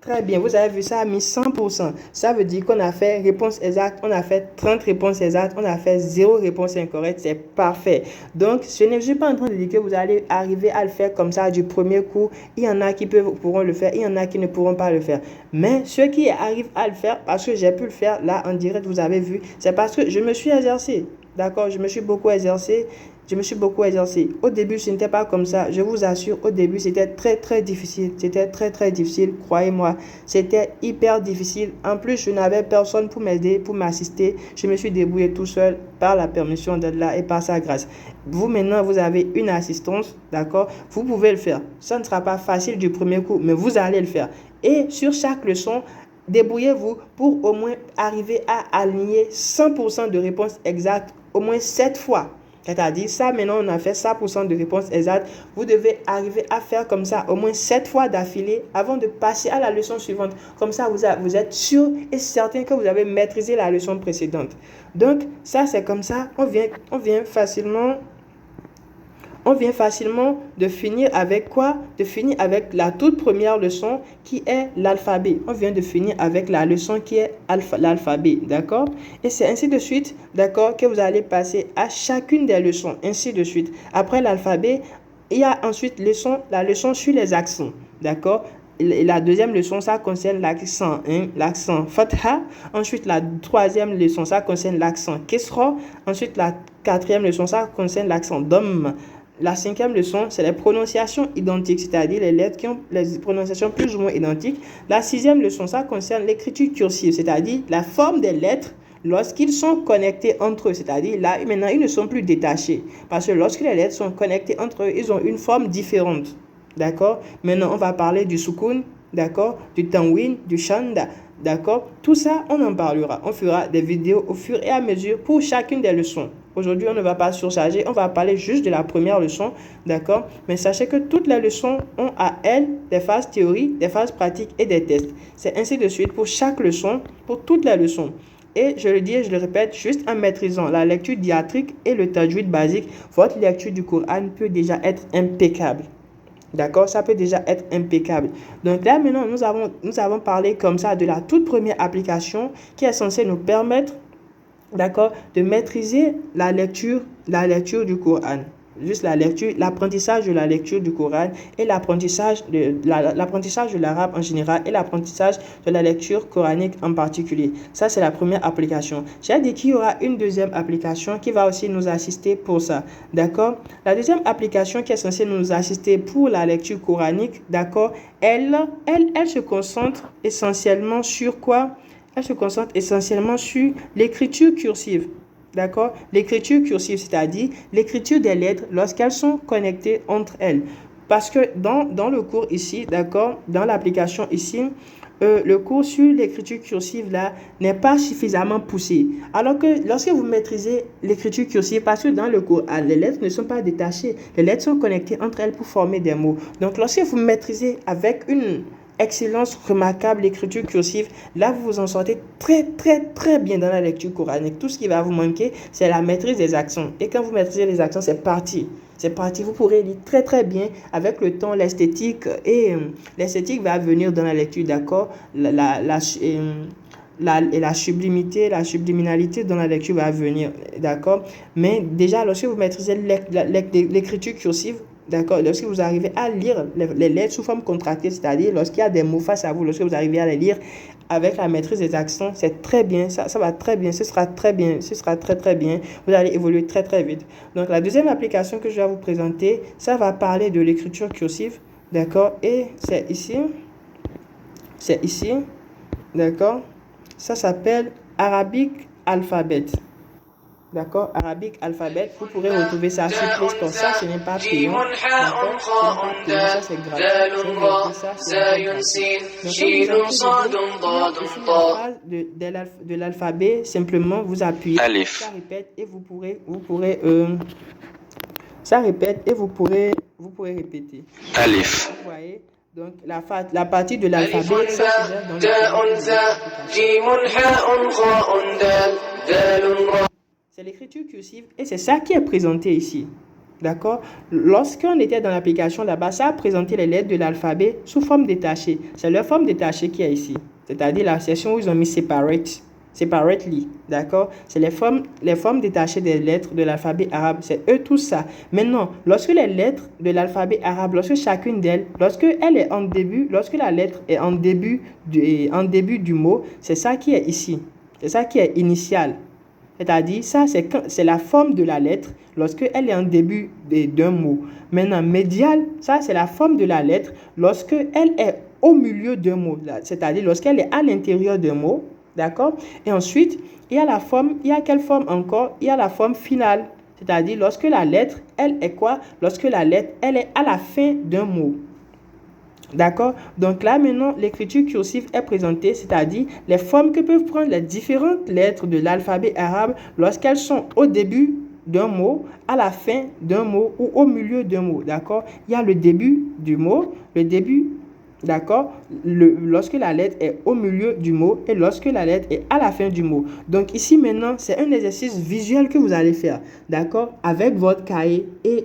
Très bien, vous avez vu, ça a mis 100%. Ça veut dire qu'on a fait réponse exacte, on a fait 30 réponses exactes, on a fait 0 réponse incorrecte, c'est parfait. Donc, je ne suis pas en train de dire que vous allez arriver à le faire comme ça du premier coup. Il y en a qui pourront le faire, il y en a qui ne pourront pas le faire. Mais ceux qui arrivent à le faire, parce que j'ai pu le faire là en direct, vous avez vu, c'est parce que je me suis exercé. D'accord, je me suis beaucoup exercé. Au début, ce n'était pas comme ça. Je vous assure, au début, c'était très difficile. C'était très difficile, croyez-moi. C'était hyper difficile. En plus, je n'avais personne pour m'aider, pour m'assister. Je me suis débrouillé tout seul par la permission d'Allah et par sa grâce. Vous, maintenant, vous avez une assistance, d'accord? Vous pouvez le faire. Ça ne sera pas facile du premier coup, mais vous allez le faire. Et sur chaque leçon, débrouillez-vous pour au moins arriver à aligner 100% de réponses exactes au moins 7 fois. C'est-à-dire, ça, maintenant, on a fait 100% de réponses exactes. Vous devez arriver à faire comme ça au moins 7 fois d'affilée avant de passer à la leçon suivante. Comme ça, vous êtes sûr et certain que vous avez maîtrisé la leçon précédente. Donc, ça, c'est comme ça. On vient facilement de finir avec quoi? De finir avec la toute première leçon qui est l'alphabet. On vient de finir avec la leçon qui est l'alphabet, d'accord? Et c'est ainsi de suite, d'accord, que vous allez passer à chacune des leçons, ainsi de suite. Après l'alphabet, il y a ensuite la leçon sur les accents, d'accord? Et la deuxième leçon, ça concerne l'accent, l'accent fatha. Ensuite, la troisième leçon, ça concerne l'accent kesra. Ensuite, la quatrième leçon, ça concerne l'accent dom. La cinquième leçon, c'est les prononciations identiques, c'est-à-dire les lettres qui ont les prononciations plus ou moins identiques. La sixième leçon, ça concerne l'écriture cursive, c'est-à-dire la forme des lettres lorsqu'ils sont connectés entre eux, c'est-à-dire là, maintenant, ils ne sont plus détachés. Parce que lorsque les lettres sont connectées entre eux, ils ont une forme différente. D'accord? Maintenant, on va parler du sukun, d'accord? Du tanwin, du shanda, d'accord? Tout ça, on en parlera. On fera des vidéos au fur et à mesure pour chacune des leçons. Aujourd'hui, on ne va pas surcharger, on va parler juste de la première leçon, d'accord? Mais sachez que toutes les leçons ont à elles des phases théoriques, des phases pratiques et des tests. C'est ainsi de suite pour chaque leçon, pour toutes les leçons. Et je le dis et je le répète, juste en maîtrisant la lecture diatrique et le tajwid basique, votre lecture du Coran peut déjà être impeccable. D'accord, ça peut déjà être impeccable. Donc là, maintenant, nous avons parlé comme ça de la toute première application qui est censée nous permettre, d'accord, de maîtriser la lecture du Coran. Juste la lecture, l'apprentissage de la lecture du Coran et l'apprentissage de l'arabe en général et l'apprentissage de la lecture coranique en particulier. Ça, c'est la première application. J'ai dit qu'il y aura une deuxième application qui va aussi nous assister pour ça. D'accord? La deuxième application qui est censée nous assister pour la lecture coranique, d'accord, elle se concentre essentiellement sur quoi? Elle se concentre essentiellement sur l'écriture cursive. D'accord? L'écriture cursive, c'est-à-dire l'écriture des lettres lorsqu'elles sont connectées entre elles. Parce que dans le cours ici, d'accord, dans l'application ici, le cours sur l'écriture cursive là n'est pas suffisamment poussé. Alors que lorsque vous maîtrisez l'écriture cursive, parce que dans le cours, les lettres ne sont pas détachées, les lettres sont connectées entre elles pour former des mots. Donc lorsque vous maîtrisez avec une excellence remarquable l'écriture cursive, là vous vous en sortez très bien dans la lecture coranique. Tout ce qui va vous manquer, c'est la maîtrise des accents. Et quand vous maîtrisez les accents, c'est parti. C'est parti, vous pourrez lire très bien avec le temps, l'esthétique, et l'esthétique va venir dans la lecture, d'accord? la sublimité, la subliminalité dans la lecture va venir, d'accord? Mais déjà, lorsque vous maîtrisez l'écriture cursive, d'accord, lorsque vous arrivez à lire les lettres sous forme contractée, c'est-à-dire lorsqu'il y a des mots face à vous, lorsque vous arrivez à les lire avec la maîtrise des accents, c'est très bien, ça va très bien, ce sera très bien, ce sera très très bien, vous allez évoluer très très vite. Donc la deuxième application que je vais vous présenter, ça va parler de l'écriture cursive, d'accord, et c'est ici, d'accord, ça s'appelle Arabic Alphabet. D'accord, Arabic Alphabet, vous pourrez retrouver ça sur Play Store. Ça, ce n'est pas payant. D'accord, ce n'est pas payant, ça c'est gratuit. Ça, c'est gratuit. Donc, quand vous ici la phrase de l'alphabet, simplement vous appuyez, Alif. ça répète et vous pourrez ça répète et vous pourrez répéter. Alif. Vous voyez, donc la partie de l'alphabet, ça c'est dans c'est l'écriture cursive et c'est ça qui est présenté ici. D'accord? Lorsqu'on était dans l'application là-bas, ça a présenté les lettres de l'alphabet sous forme détachée. C'est leur forme détachée qui est ici. C'est-à-dire la section où ils ont mis separately. D'accord? C'est les formes détachées des lettres de l'alphabet arabe. C'est eux tout ça. Maintenant, lorsque les lettres de l'alphabet arabe, lorsque chacune d'elles, lorsque la lettre est en début du mot, c'est ça qui est ici. C'est ça qui est initial. C'est-à-dire, ça, c'est la forme de la lettre lorsqu'elle est en début d'un mot. Maintenant, médial, ça, c'est la forme de la lettre lorsqu'elle est au milieu d'un mot. C'est-à-dire, lorsqu'elle est à l'intérieur d'un mot. D'accord? Et ensuite, il y a quelle forme encore? Il y a la forme finale. C'est-à-dire, lorsque la lettre, elle est quoi? Lorsque la lettre, elle est à la fin d'un mot. D'accord? Donc là, maintenant, l'écriture cursive est présentée, c'est-à-dire les formes que peuvent prendre les différentes lettres de l'alphabet arabe lorsqu'elles sont au début d'un mot, à la fin d'un mot ou au milieu d'un mot. D'accord? Il y a le début du mot, d'accord, lorsque la lettre est au milieu du mot et lorsque la lettre est à la fin du mot. Donc ici maintenant, c'est un exercice visuel que vous allez faire, d'accord, avec votre cahier et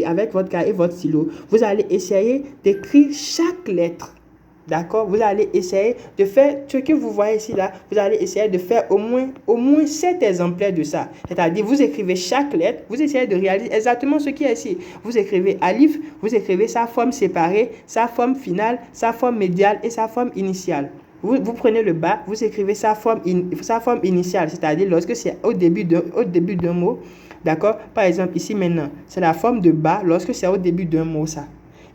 avec votre cahier et votre stylo. Vous allez essayer d'écrire chaque lettre. D'accord, vous allez essayer de faire ce que vous voyez ici là. Vous allez essayer de faire au moins 7 exemplaires de ça. C'est-à-dire, vous écrivez chaque lettre, vous essayez de réaliser exactement ce qui est ici. Vous écrivez alif, vous écrivez sa forme séparée, sa forme finale, sa forme médiale et sa forme initiale. Vous prenez le bas, vous écrivez sa forme initiale, c'est-à-dire lorsque c'est au début d'un mot. D'accord, par exemple ici maintenant, c'est la forme de bas lorsque c'est au début d'un mot ça.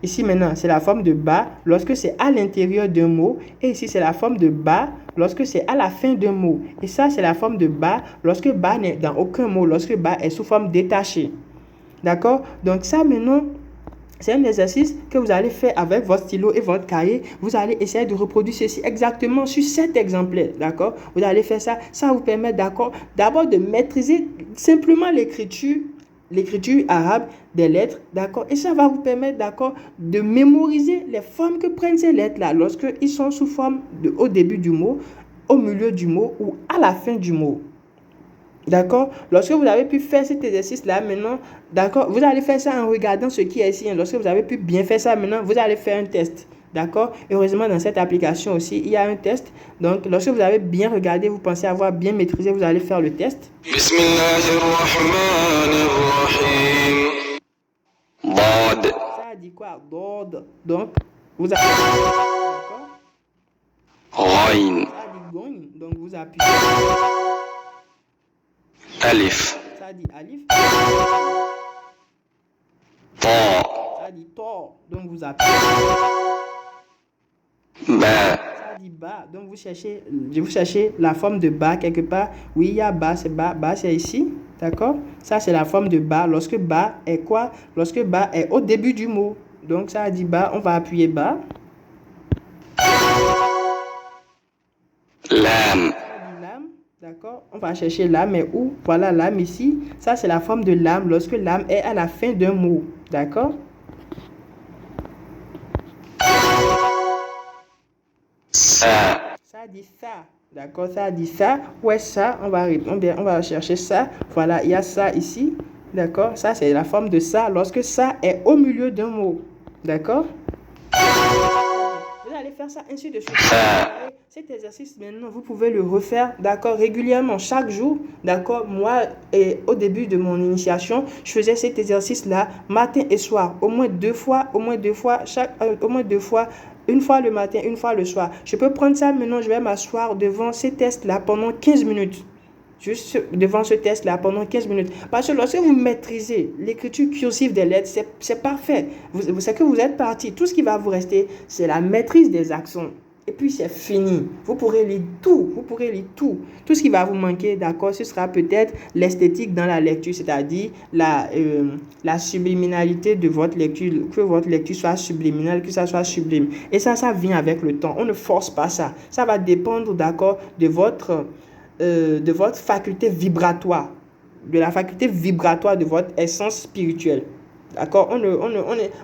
Ici maintenant, c'est la forme de bas lorsque c'est à l'intérieur d'un mot. Et ici, c'est la forme de bas lorsque c'est à la fin d'un mot. Et ça, c'est la forme de bas lorsque bas n'est dans aucun mot, lorsque bas est sous forme détachée. D'accord? Donc ça, maintenant, c'est un exercice que vous allez faire avec votre stylo et votre cahier. Vous allez essayer de reproduire ceci exactement sur 7 exemplaires. D'accord? Vous allez faire ça. Ça vous permet, d'accord, d'abord de maîtriser simplement l'écriture arabe des lettres, d'accord, et ça va vous permettre, d'accord, de mémoriser les formes que prennent ces lettres-là lorsqu'ils sont sous forme au début du mot, au milieu du mot ou à la fin du mot. D'accord? Lorsque vous avez pu faire cet exercice-là, maintenant, d'accord, vous allez faire ça en regardant ce qui est ici. Lorsque vous avez pu bien faire ça, maintenant, vous allez faire un test. D'accord? Heureusement, dans cette application aussi, il y a un test. Donc, lorsque vous avez bien regardé, vous pensez avoir bien maîtrisé, vous allez faire le test. Ça dit quoi? Dod. Donc, vous appuyez. D'accord? Ça dit goin. Donc, vous appuyez. Alif. Ça dit alif. Ta. Ça dit tor. Donc, vous appuyez. Ba. Ça dit bas. Donc, vous cherchez la forme de bas quelque part. Oui, il y a bas, c'est bas. Bas, c'est ici. D'accord? Ça, c'est la forme de bas. Lorsque bas est quoi? Lorsque bas est au début du mot. Donc, ça dit bas. On va appuyer bas. Lam. D'accord, on va chercher l'âme, mais où? Voilà l'âme ici. Ça, c'est la forme de l'âme lorsque l'âme est à la fin d'un mot. D'accord? Sa. Ça dit ça. D'accord, ça dit ça. Ouais, ça, on va chercher ça. Voilà, il y a ça ici. D'accord, ça, c'est la forme de ça lorsque ça est au milieu d'un mot. D'accord? Vous allez faire ça ainsi de suite. ثاء Cet exercice, maintenant, vous pouvez le refaire, d'accord, régulièrement, chaque jour, d'accord. Moi, au début de mon initiation, je faisais cet exercice-là, matin et soir, au moins deux fois, une fois le matin, une fois le soir. Je peux prendre ça maintenant, je vais m'asseoir devant ces tests-là pendant 15 minutes. Juste devant ce test-là pendant 15 minutes. Parce que lorsque vous maîtrisez l'écriture cursive des lettres, c'est parfait. C'est que vous êtes parti. Tout ce qui va vous rester, c'est la maîtrise des accents. Et puis c'est fini. Vous pourrez lire tout. Vous pourrez lire tout. Tout ce qui va vous manquer, d'accord, ce sera peut-être l'esthétique dans la lecture, c'est-à-dire la subliminalité de votre lecture, que votre lecture soit subliminale, que ça soit sublime. Et ça vient avec le temps. On ne force pas ça. Ça va dépendre, d'accord, de votre faculté vibratoire, de la faculté vibratoire de votre essence spirituelle. D'accord?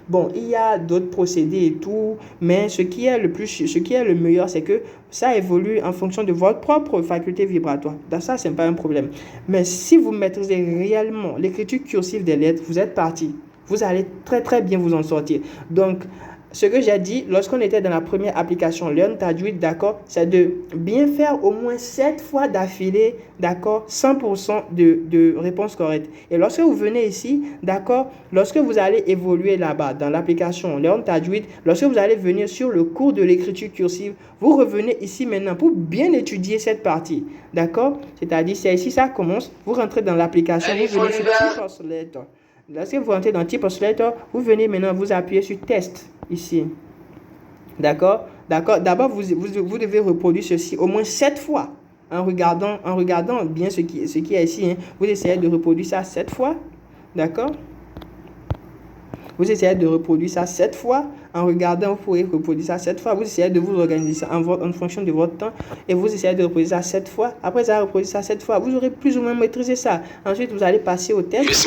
Bon, il y a d'autres procédés et tout, mais ce qui est le meilleur, c'est que ça évolue en fonction de votre propre faculté vibratoire. Dans ça, c'est pas un problème. Mais si vous maîtrisez réellement l'écriture cursive des lettres, vous êtes parti. Vous allez très très bien vous en sortir. Donc, ce que j'ai dit lorsqu'on était dans la première application Learn Tajwid, d'accord, c'est de bien faire au moins 7 fois d'affilée, d'accord, 100% de réponses correctes. Et lorsque vous venez ici, d'accord, lorsque vous allez évoluer là-bas dans l'application Learn Tajwid, lorsque vous allez venir sur le cours de l'écriture cursive, vous revenez ici maintenant pour bien étudier cette partie, d'accord. C'est-à-dire, c'est ici ça commence, vous rentrez dans l'application, vous venez sur Type Oscillator. Lorsque vous rentrez dans Type Oscillator, vous venez maintenant vous appuyer sur Test ici. D'accord? D'abord, vous devez reproduire ceci au moins 7 fois en regardant bien ce qui est ici. Hein. Vous essayez de reproduire ça 7 fois. D'accord? Vous essayez de reproduire ça 7 fois. En regardant, vous pourrez reproduire ça 7 fois. Vous essayez de vous organiser ça en fonction de votre temps. Et vous essayez de reproduire ça 7 fois. Après ça, reproduire ça 7 fois. Vous aurez plus ou moins maîtrisé ça. Ensuite, vous allez passer au test.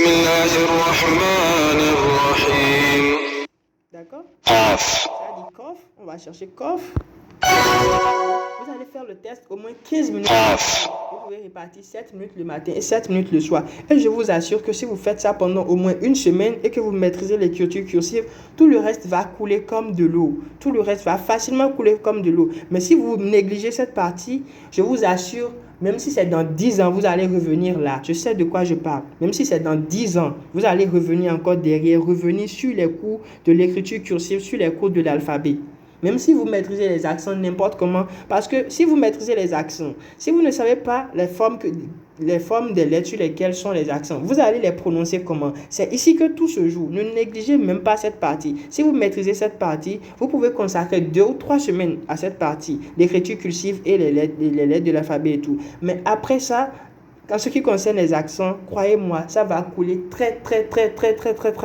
D'accord? قاف Ça dit coff. On va chercher coff. Vous allez faire le test au moins 15 minutes. قاف Vous pouvez répartir 7 minutes le matin et 7 minutes le soir. Et je vous assure que si vous faites ça pendant au moins une semaine et que vous maîtrisez l'écriture cursive, tout le reste va couler comme de l'eau. Tout le reste va facilement couler comme de l'eau. Mais si vous négligez cette partie, je vous assure, même si c'est dans 10 ans, vous allez revenir là. Je sais de quoi je parle. Même si c'est dans 10 ans, vous allez revenir encore derrière, revenir sur les cours de l'écriture cursive, sur les cours de l'alphabet. Même si vous maîtrisez les accents n'importe comment, parce que si vous maîtrisez les accents, si vous ne savez pas les formes des lettres sur lesquelles sont les accents, vous allez les prononcer comment? C'est ici que tout se joue. Ne négligez même pas cette partie. Si vous maîtrisez cette partie, vous pouvez consacrer 2 ou 3 semaines à cette partie, l'écriture cursive et les lettres de l'alphabet et tout. Mais après ça, en ce qui concerne les accents, croyez-moi, ça va couler très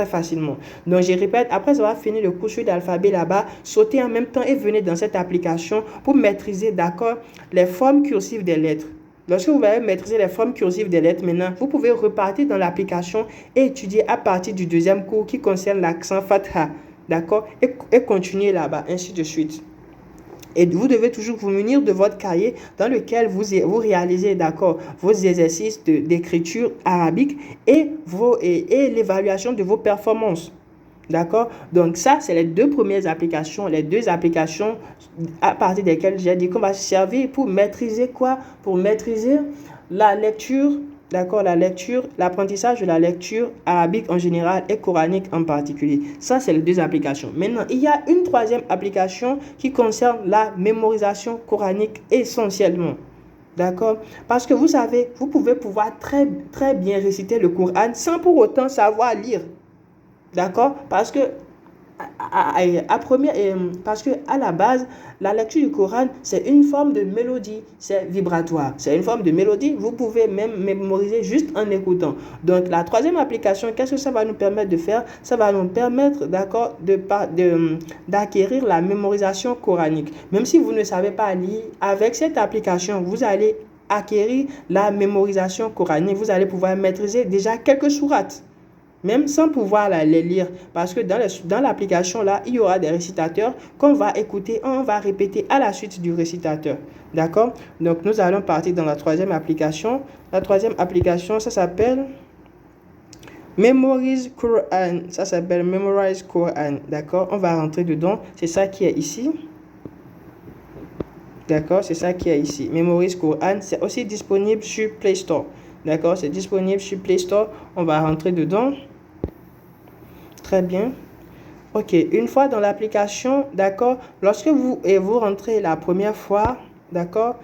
facilement. Donc, je répète, après avoir fini le cours sur l'alphabet là-bas, sautez en même temps et venez dans cette application pour maîtriser, d'accord, les formes cursives des lettres. Lorsque vous allez maîtriser les formes cursives des lettres maintenant, vous pouvez repartir dans l'application et étudier à partir du deuxième cours qui concerne l'accent Fatha, d'accord, et continuer là-bas, ainsi de suite. Et vous devez toujours vous munir de votre cahier dans lequel vous réalisez, d'accord, vos exercices d'écriture arabique et l'évaluation de vos performances. D'accord? Donc ça, c'est les 2 premières applications, les 2 applications à partir desquelles j'ai dit qu'on va se servir pour maîtriser quoi? Pour maîtriser la lecture, d'accord, l'apprentissage de la lecture arabique en général et coranique en particulier. Ça, c'est les 2 applications. Maintenant, il y a une 3e application qui concerne la mémorisation coranique essentiellement. D'accord? Parce que vous savez, vous pouvez pouvoir très bien réciter le Coran sans pour autant savoir lire. D'accord? Parce que parce que à la base, la lecture du Coran, c'est une forme de mélodie, c'est vibratoire. C'est une forme de mélodie, vous pouvez même mémoriser juste en écoutant. Donc, la 3e application, qu'est-ce que ça va nous permettre de faire? Ça va nous permettre, d'accord, d'acquérir la mémorisation coranique. Même si vous ne savez pas lire, avec cette application, vous allez acquérir la mémorisation coranique. Vous allez pouvoir maîtriser déjà quelques sourates, même sans pouvoir les lire, parce que dans l'application là, il y aura des récitateurs qu'on va écouter, on va répéter à la suite du récitateur. D'accord? Donc nous allons partir dans la 3e application. La 3e application, ça s'appelle Memorize Quran. Ça s'appelle Memorize Quran. D'accord? On va rentrer dedans. C'est ça qui est ici. D'accord, c'est ça qui est ici. Memorise Coran, c'est aussi disponible sur Play Store. D'accord, c'est disponible sur Play Store. On va rentrer dedans. Très bien. Ok, une fois dans l'application, d'accord, lorsque vous rentrez la première fois, d'accord,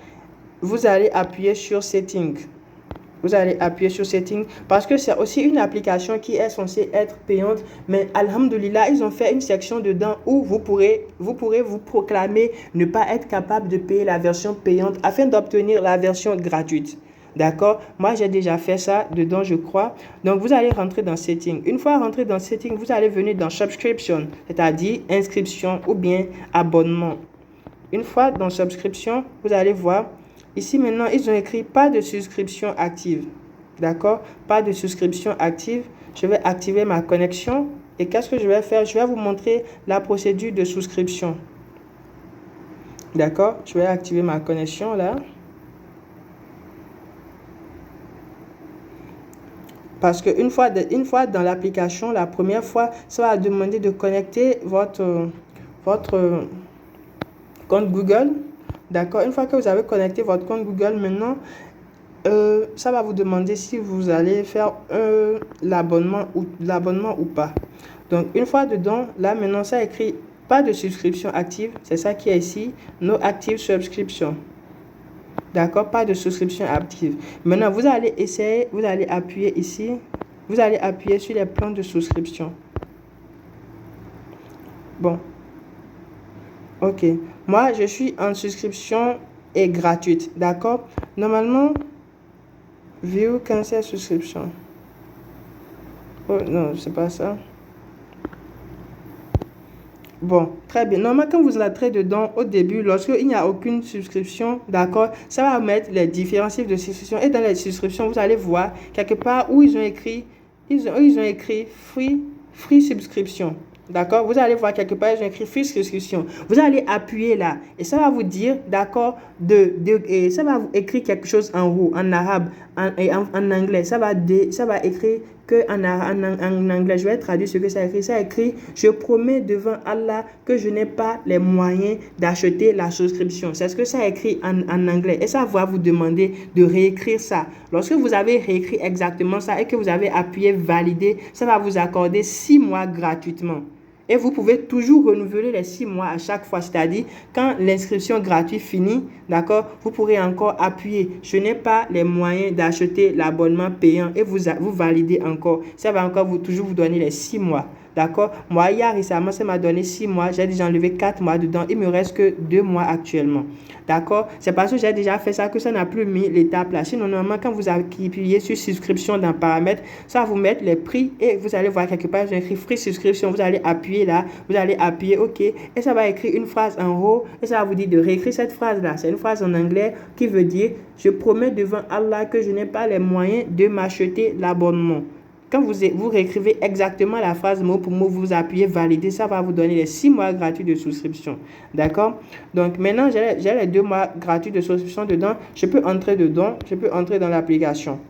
vous allez appuyer sur Settings. Vous allez appuyer sur Settings parce que c'est aussi une application qui est censée être payante. Mais alhamdoulilah, ils ont fait une section dedans où vous pourrez vous proclamer ne pas être capable de payer la version payante afin d'obtenir la version gratuite. D'accord? Moi, j'ai déjà fait ça dedans, je crois. Donc, vous allez rentrer dans Settings. Une fois rentré dans Settings, vous allez venir dans Subscription, c'est-à-dire inscription ou bien abonnement. Une fois dans Subscription, vous allez voir, ici maintenant, ils ont écrit pas de souscription active. D'accord? Pas de souscription active. Je vais activer ma connexion. Et qu'est-ce que je vais faire? Je vais vous montrer la procédure de souscription. D'accord? Je vais activer ma connexion là. Parce qu'une fois dans l'application, la première fois, ça va demander de connecter votre compte Google. D'accord? Une fois que vous avez connecté votre compte Google, maintenant, ça va vous demander si vous allez faire l'abonnement ou pas. Donc, une fois dedans, là, maintenant, ça écrit pas de souscription active. C'est ça qui est ici. No active subscription. D'accord, pas de souscription active. Maintenant, vous allez essayer, vous allez appuyer ici. Vous allez appuyer sur les plans de souscription. Bon. Ok. Moi, je suis en souscription et gratuite. D'accord. Normalement, view cancel subscription. Oh non, c'est pas ça. Bon, très bien. Normalement, quand vous entrez dedans, au début, lorsqu'il n'y a aucune subscription, d'accord, ça va mettre les différents types de souscriptions. Et dans les souscriptions, vous allez voir quelque part où ils ont écrit free subscription. D'accord, vous allez voir quelque part, ils ont écrit free subscription. Vous allez appuyer là et ça va vous dire, d'accord, et ça va vous écrire quelque chose en haut, en arabe et en anglais. Ça va écrire que en anglais, je vais traduire ce que ça écrit. Ça écrit, je promets devant Allah que je n'ai pas les moyens d'acheter la souscription. C'est ce que ça écrit en anglais. Et ça va vous demander de réécrire ça. Lorsque vous avez réécrit exactement ça et que vous avez appuyé valider, ça va vous accorder 6 mois gratuitement. Et vous pouvez toujours renouveler les 6 mois à chaque fois. C'est-à-dire, quand l'inscription gratuite finit, d'accord, vous pourrez encore appuyer. Je n'ai pas les moyens d'acheter l'abonnement payant et vous validez encore. Ça va encore toujours vous donner les 6 mois. D'accord? Moi, hier, récemment, ça m'a donné 6 mois. J'ai déjà enlevé 4 mois dedans. Il me reste que 2 mois actuellement. D'accord? C'est parce que j'ai déjà fait ça que ça n'a plus mis l'étape là. Sinon, normalement, quand vous appuyez sur souscription dans paramètres, ça va vous mettre les prix et vous allez voir quelque part, j'ai écrit free subscription. Vous allez appuyer là. Vous allez appuyer OK. Et ça va écrire une phrase en haut et ça va vous dire de réécrire cette phrase là. C'est une phrase en anglais qui veut dire je promets devant Allah que je n'ai pas les moyens de m'acheter l'abonnement. Quand vous réécrivez exactement la phrase mot pour mot, vous appuyez valider, ça va vous donner les 6 mois gratuits de souscription. D'accord? Donc maintenant, j'ai les 2 mois gratuits de souscription dedans. Je peux entrer dedans, je peux entrer dans l'application.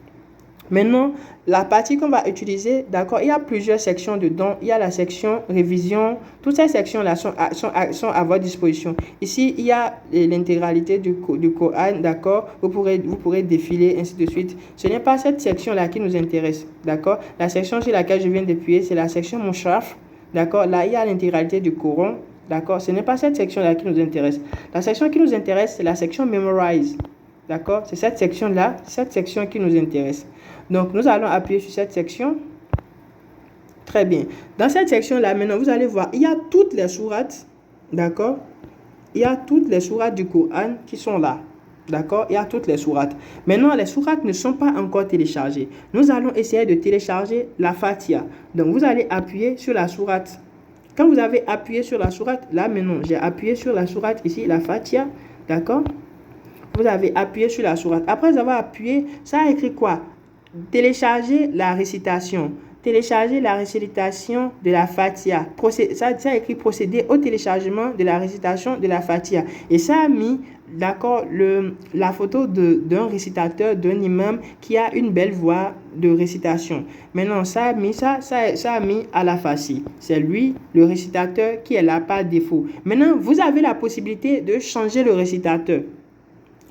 Maintenant, la partie qu'on va utiliser, d'accord, il y a plusieurs sections dedans. Il y a la section révision. Toutes ces sections-là sont à votre disposition. Ici, il y a l'intégralité du Coran, d'accord. Vous pourrez défiler, ainsi de suite. Ce n'est pas cette section-là qui nous intéresse, d'accord. La section sur laquelle je viens d'appuyer, c'est la section Mushraf, d'accord. Là, il y a l'intégralité du Coran, d'accord. Ce n'est pas cette section-là qui nous intéresse. La section qui nous intéresse, c'est la section Memorize, d'accord. C'est cette section-là, cette section qui nous intéresse. Donc, nous allons appuyer sur cette section. Très bien. Dans cette section-là, maintenant, vous allez voir, il y a toutes les sourates, d'accord? Il y a toutes les sourates du Coran qui sont là, d'accord? Il y a toutes les sourates. Maintenant, les sourates ne sont pas encore téléchargées. Nous allons essayer de télécharger la Fatiha. Donc, vous allez appuyer sur la sourate. Quand vous avez appuyé sur la sourate, là, maintenant, j'ai appuyé sur la sourate ici, la Fatiha, d'accord? Vous avez appuyé sur la sourate. Après avoir appuyé, ça a écrit quoi? Télécharger la récitation. Télécharger la récitation de la Fatiha. Ça a écrit procéder au téléchargement de la récitation de la Fatiha. Et ça a mis d'accord, la photo d'un récitateur, d'un imam qui a une belle voix de récitation. Maintenant, ça a mis à la face. C'est lui, le récitateur, qui est là par défaut. Maintenant, vous avez la possibilité de changer le récitateur.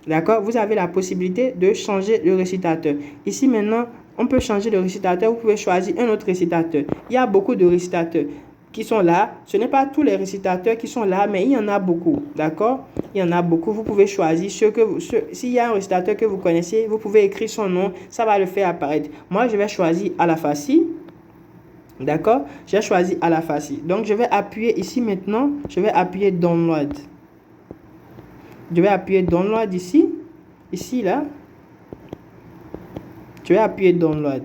D'accord? Vous avez la possibilité de changer le récitateur. Ici, maintenant, on peut changer le récitateur. Vous pouvez choisir un autre récitateur. Il y a beaucoup de récitateurs qui sont là. Ce n'est pas tous les récitateurs qui sont là, mais il y en a beaucoup. D'accord? Il y en a beaucoup. Vous pouvez choisir s'il y a un récitateur que vous connaissez, vous pouvez écrire son nom. Ça va le faire apparaître. Moi, je vais choisir Al-Afasi. D'accord? J'ai choisi Al-Afasi. Donc, je vais appuyer ici maintenant. Je vais appuyer Download. Je vais appuyer Download ici. Ici, là. Je vais appuyer Download.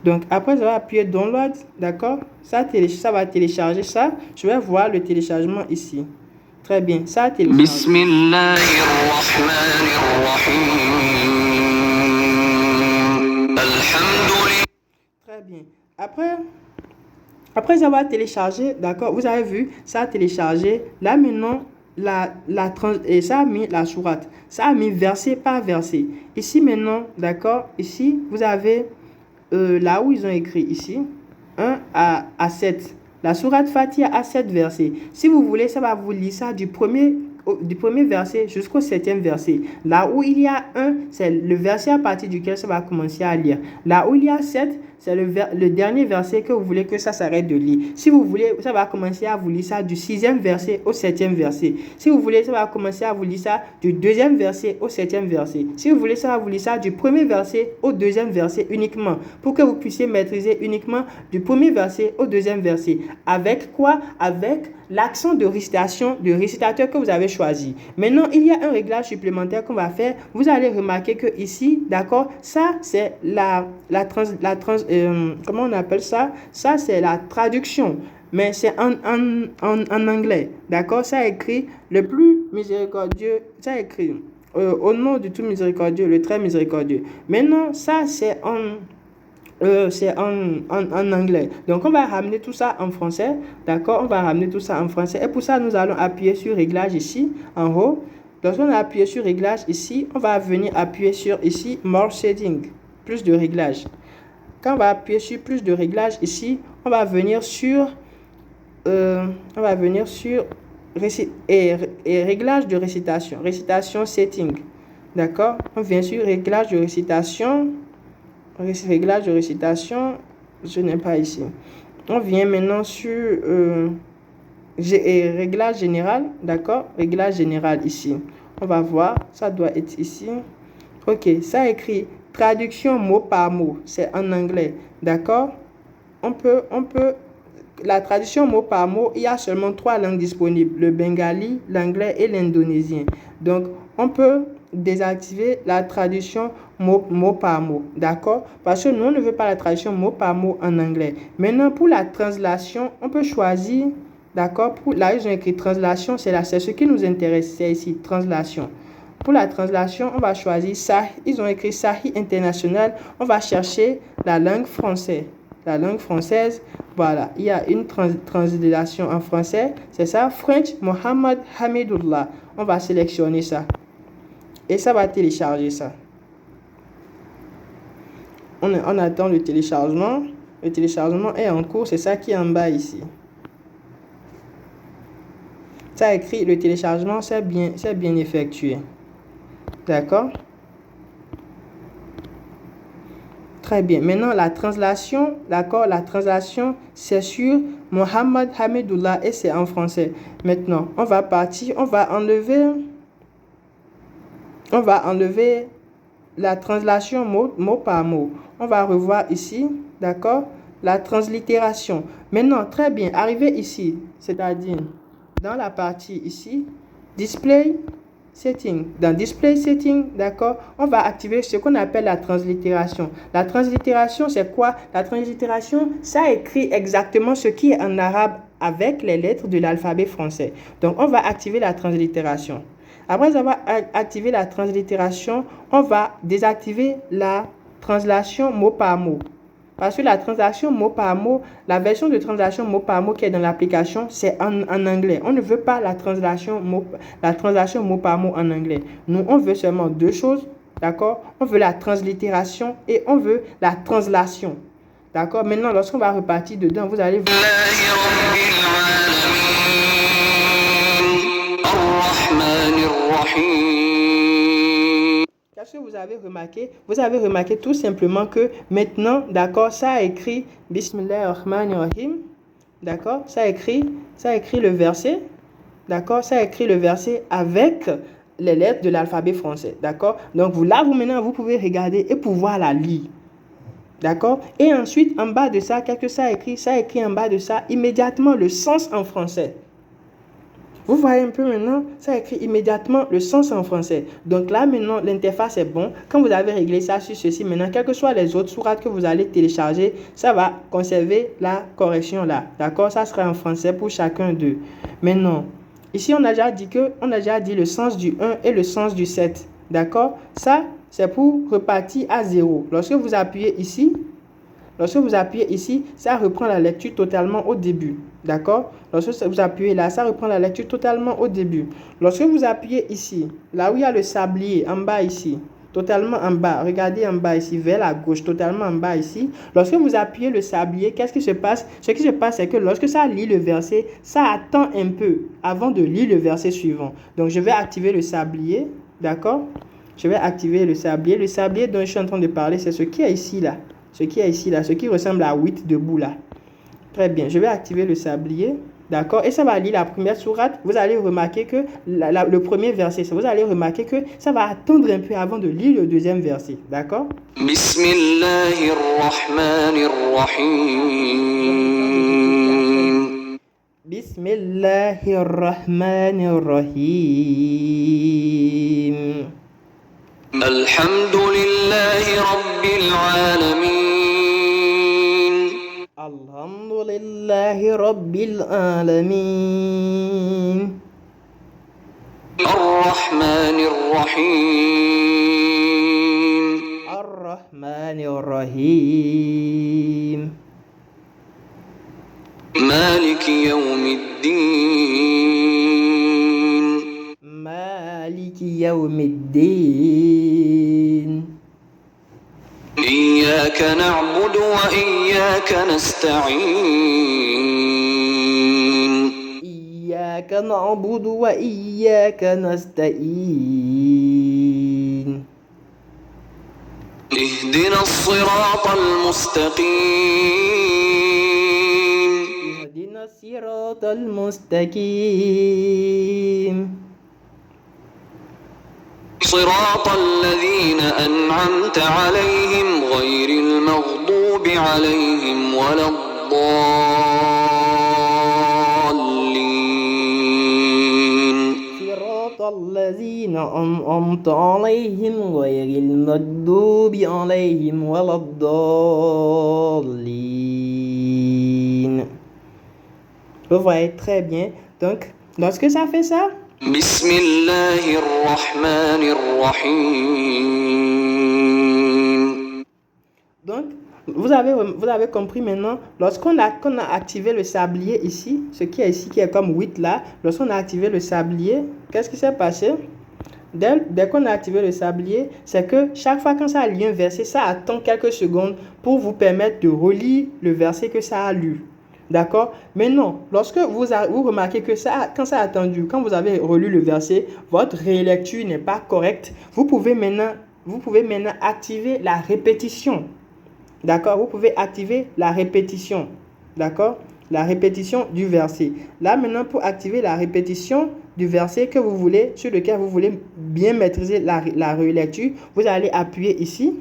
Donc, après avoir appuyé Download, d'accord, ça va télécharger ça. Je vais voir le téléchargement ici. Très bien, ça a téléchargé. Très bien. Après avoir téléchargé, d'accord, vous avez vu, ça a téléchargé. Là, maintenant, et ça a mis la sourate. Ça a mis verset par verset. Ici, maintenant, d'accord, ici, vous avez... là où ils ont écrit ici, 1 à 7. La sourate Fatiha a 7 versets. Si vous voulez, ça va vous lire ça du premier verset jusqu'au 7e verset. Là où il y a 1, c'est le verset à partir duquel ça va commencer à lire. Là où il y a 7, c'est le dernier verset que vous voulez que ça s'arrête de lire. Si vous voulez, ça va commencer à vous lire ça du 6e verset au 7e verset. Si vous voulez, ça va commencer à vous lire ça du 2e verset au 7e verset. Si vous voulez, ça va vous lire ça du 1er verset au 2e verset uniquement. Pour que vous puissiez maîtriser uniquement du 1er verset au 2e verset. Avec quoi? Avec l'accent de récitation, de récitateur que vous avez choisi. Maintenant, il y a un réglage supplémentaire qu'on va faire. Vous allez remarquer que ici, d'accord, ça c'est comment on appelle ça? Ça c'est la traduction, mais c'est en anglais, d'accord? Ça écrit le plus miséricordieux, ça écrit au nom du tout miséricordieux, le très miséricordieux. Maintenant, ça c'est en anglais. Donc, on va ramener tout ça en français. D'accord? On va ramener tout ça en français. Et pour ça, nous allons appuyer sur Réglage ici, en haut. Lorsqu'on a appuyé sur Réglage ici, on va venir appuyer sur ici, More Setting, plus de réglage. Quand on va appuyer sur plus de réglage ici, on va venir sur réglage de récitation. Récitation Setting. D'accord? On vient sur Réglage de récitation. Réglage de récitation, je n'ai pas ici. On vient maintenant sur réglage général, d'accord? Réglage général ici. On va voir, ça doit être ici. Ok, ça écrit traduction mot par mot, c'est en anglais, d'accord? On peut, la traduction mot par mot, il y a seulement 3 langues disponibles, le bengali, l'anglais et l'indonésien. Donc, on peut désactiver la traduction mot par mot, d'accord? Parce que nous, on ne veut pas la traduction mot par mot en anglais. Maintenant, pour la translation, on peut choisir, d'accord? Là, ils ont écrit translation, c'est ce qui nous intéresse, c'est ici, translation. Pour la translation, on va choisir ça. Ils ont écrit Sahih International. On va chercher la langue française. La langue française, voilà, il y a une translation en français, c'est ça, French Mohamed Hamidullah. On va sélectionner ça. Et ça va télécharger ça. On attend le téléchargement. Le téléchargement est en cours. C'est ça qui est en bas ici. Ça écrit le téléchargement, c'est bien effectué. D'accord? Très bien. Maintenant, la translation, d'accord? La translation, c'est sur Mohamed Hamidullah et c'est en français. Maintenant, on va partir, on va enlever la translation mot par mot. On va revoir ici, d'accord, la translittération. Maintenant, très bien, arrivé ici, c'est-à-dire dans la partie ici, Display Setting. Dans Display Setting, d'accord, on va activer ce qu'on appelle la translittération. La translittération, c'est quoi? La translittération, ça écrit exactement ce qui est en arabe avec les lettres de l'alphabet français. Donc, on va activer la translittération. Après avoir activé la translittération, on va désactiver la translation mot par mot. Parce que la translation mot par mot, la version de translation mot par mot qui est dans l'application, c'est en anglais. On ne veut pas la translation mot par mot en anglais. Nous, on veut seulement deux choses, d'accord? On veut la translittération et on veut la translation. D'accord? Maintenant, lorsqu'on va repartir dedans, vous allez voir. Qu'est-ce que vous avez remarqué? Vous avez remarqué tout simplement que maintenant, d'accord, ça a écrit Bismillahirrahmanirrahim. D'accord? Ça a écrit le verset. D'accord? Ça a écrit le verset avec les lettres de l'alphabet français. D'accord? Donc maintenant, vous pouvez regarder et pouvoir la lire. D'accord? Et ensuite, en bas de ça, qu'est-ce que ça a écrit? Ça a écrit en bas de ça immédiatement le sens en français. Vous voyez un peu maintenant, ça écrit immédiatement le sens en français. Donc là, maintenant, l'interface est bon. Quand vous avez réglé ça sur ceci, maintenant, quelles que soient les autres sourates que vous allez télécharger, ça va conserver la correction là. D'accord? Ça sera en français pour chacun d'eux. Maintenant, ici, on a déjà dit le sens du 1 et le sens du 7. D'accord? Ça, c'est pour repartir à 0. Lorsque vous appuyez ici, ça reprend la lecture totalement au début. D'accord? Lorsque vous appuyez là, ça reprend la lecture totalement au début. Lorsque vous appuyez ici, là où il y a le sablier, en bas ici, totalement en bas, regardez en bas ici, vers la gauche, totalement en bas ici. Lorsque vous appuyez le sablier, qu'est-ce qui se passe? Ce qui se passe, c'est que lorsque ça lit le verset, ça attend un peu avant de lire le verset suivant. Donc, je vais activer le sablier. D'accord? Je vais activer le sablier. Le sablier dont je suis en train de parler, c'est ce qui est ici, là. Ce qui ressemble à 8 debout, là. Très bien, je vais activer le sablier. D'accord? Et ça va lire la première sourate. Vous allez remarquer que le premier verset, vous allez remarquer que ça va attendre un peu avant de lire le deuxième verset. D'accord? Bismillahirrahmanirrahim. Bismillahirrahmanirrahim. Alhamdulillahi Rabbil Alamin. Alhamdulillahi Rabbil Alamin. Ar-Rahmanir-Rahim. Ar-Rahmanir-Rahim. Maliki Yawmiddin. Maliki Yawmiddin. إياك نعبد وإياك نستعين. إياك نعبد وإياك نستعين. اهدنا الصراط المستقيم. اهدنا الصراط المستقيم. صراط الذين أنعمت عليهم غير المغضوب عليهم ولا الضالين. صراط الذين أنعمت عليهم غير المغضوب عليهم ولا الضالين. Vous voyez très bien. Donc, lorsque ça fait ça, Bismillahirrahmanirrahim. donc, vous avez compris maintenant, lorsqu'on a activé le sablier ici, ce qui est ici, qui est comme 8 là, lorsqu'on a activé le sablier, qu'est-ce qui s'est passé? Dès qu'on a activé le sablier, c'est que chaque fois quand ça lit un verset, ça attend quelques secondes pour vous permettre de relire le verset que ça a lu. D'accord? Mais non, lorsque vous remarquez que quand ça a attendu, quand vous avez relu le verset, votre relecture n'est pas correcte, vous pouvez maintenant activer la répétition. D'accord? Vous pouvez activer la répétition. D'accord? La répétition du verset. Là, maintenant, pour activer la répétition du verset que vous voulez, sur lequel vous voulez bien maîtriser la relecture, vous allez appuyer ici.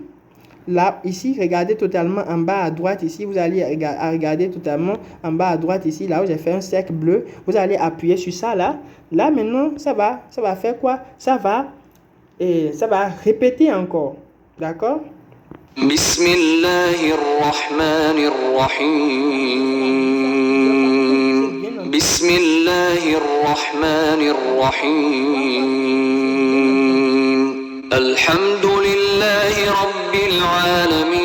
Là, ici, regardez totalement en bas à droite, ici, vous allez regarder totalement en bas à droite, ici, là où j'ai fait un cercle bleu. Vous allez appuyer sur ça, là. Là, maintenant, ça va faire quoi? Ça va répéter encore. D'accord? Bismillahirrahmanirrahim. Bismillahirrahmanirrahim. Alhamdulillahi Rabbil Alamin.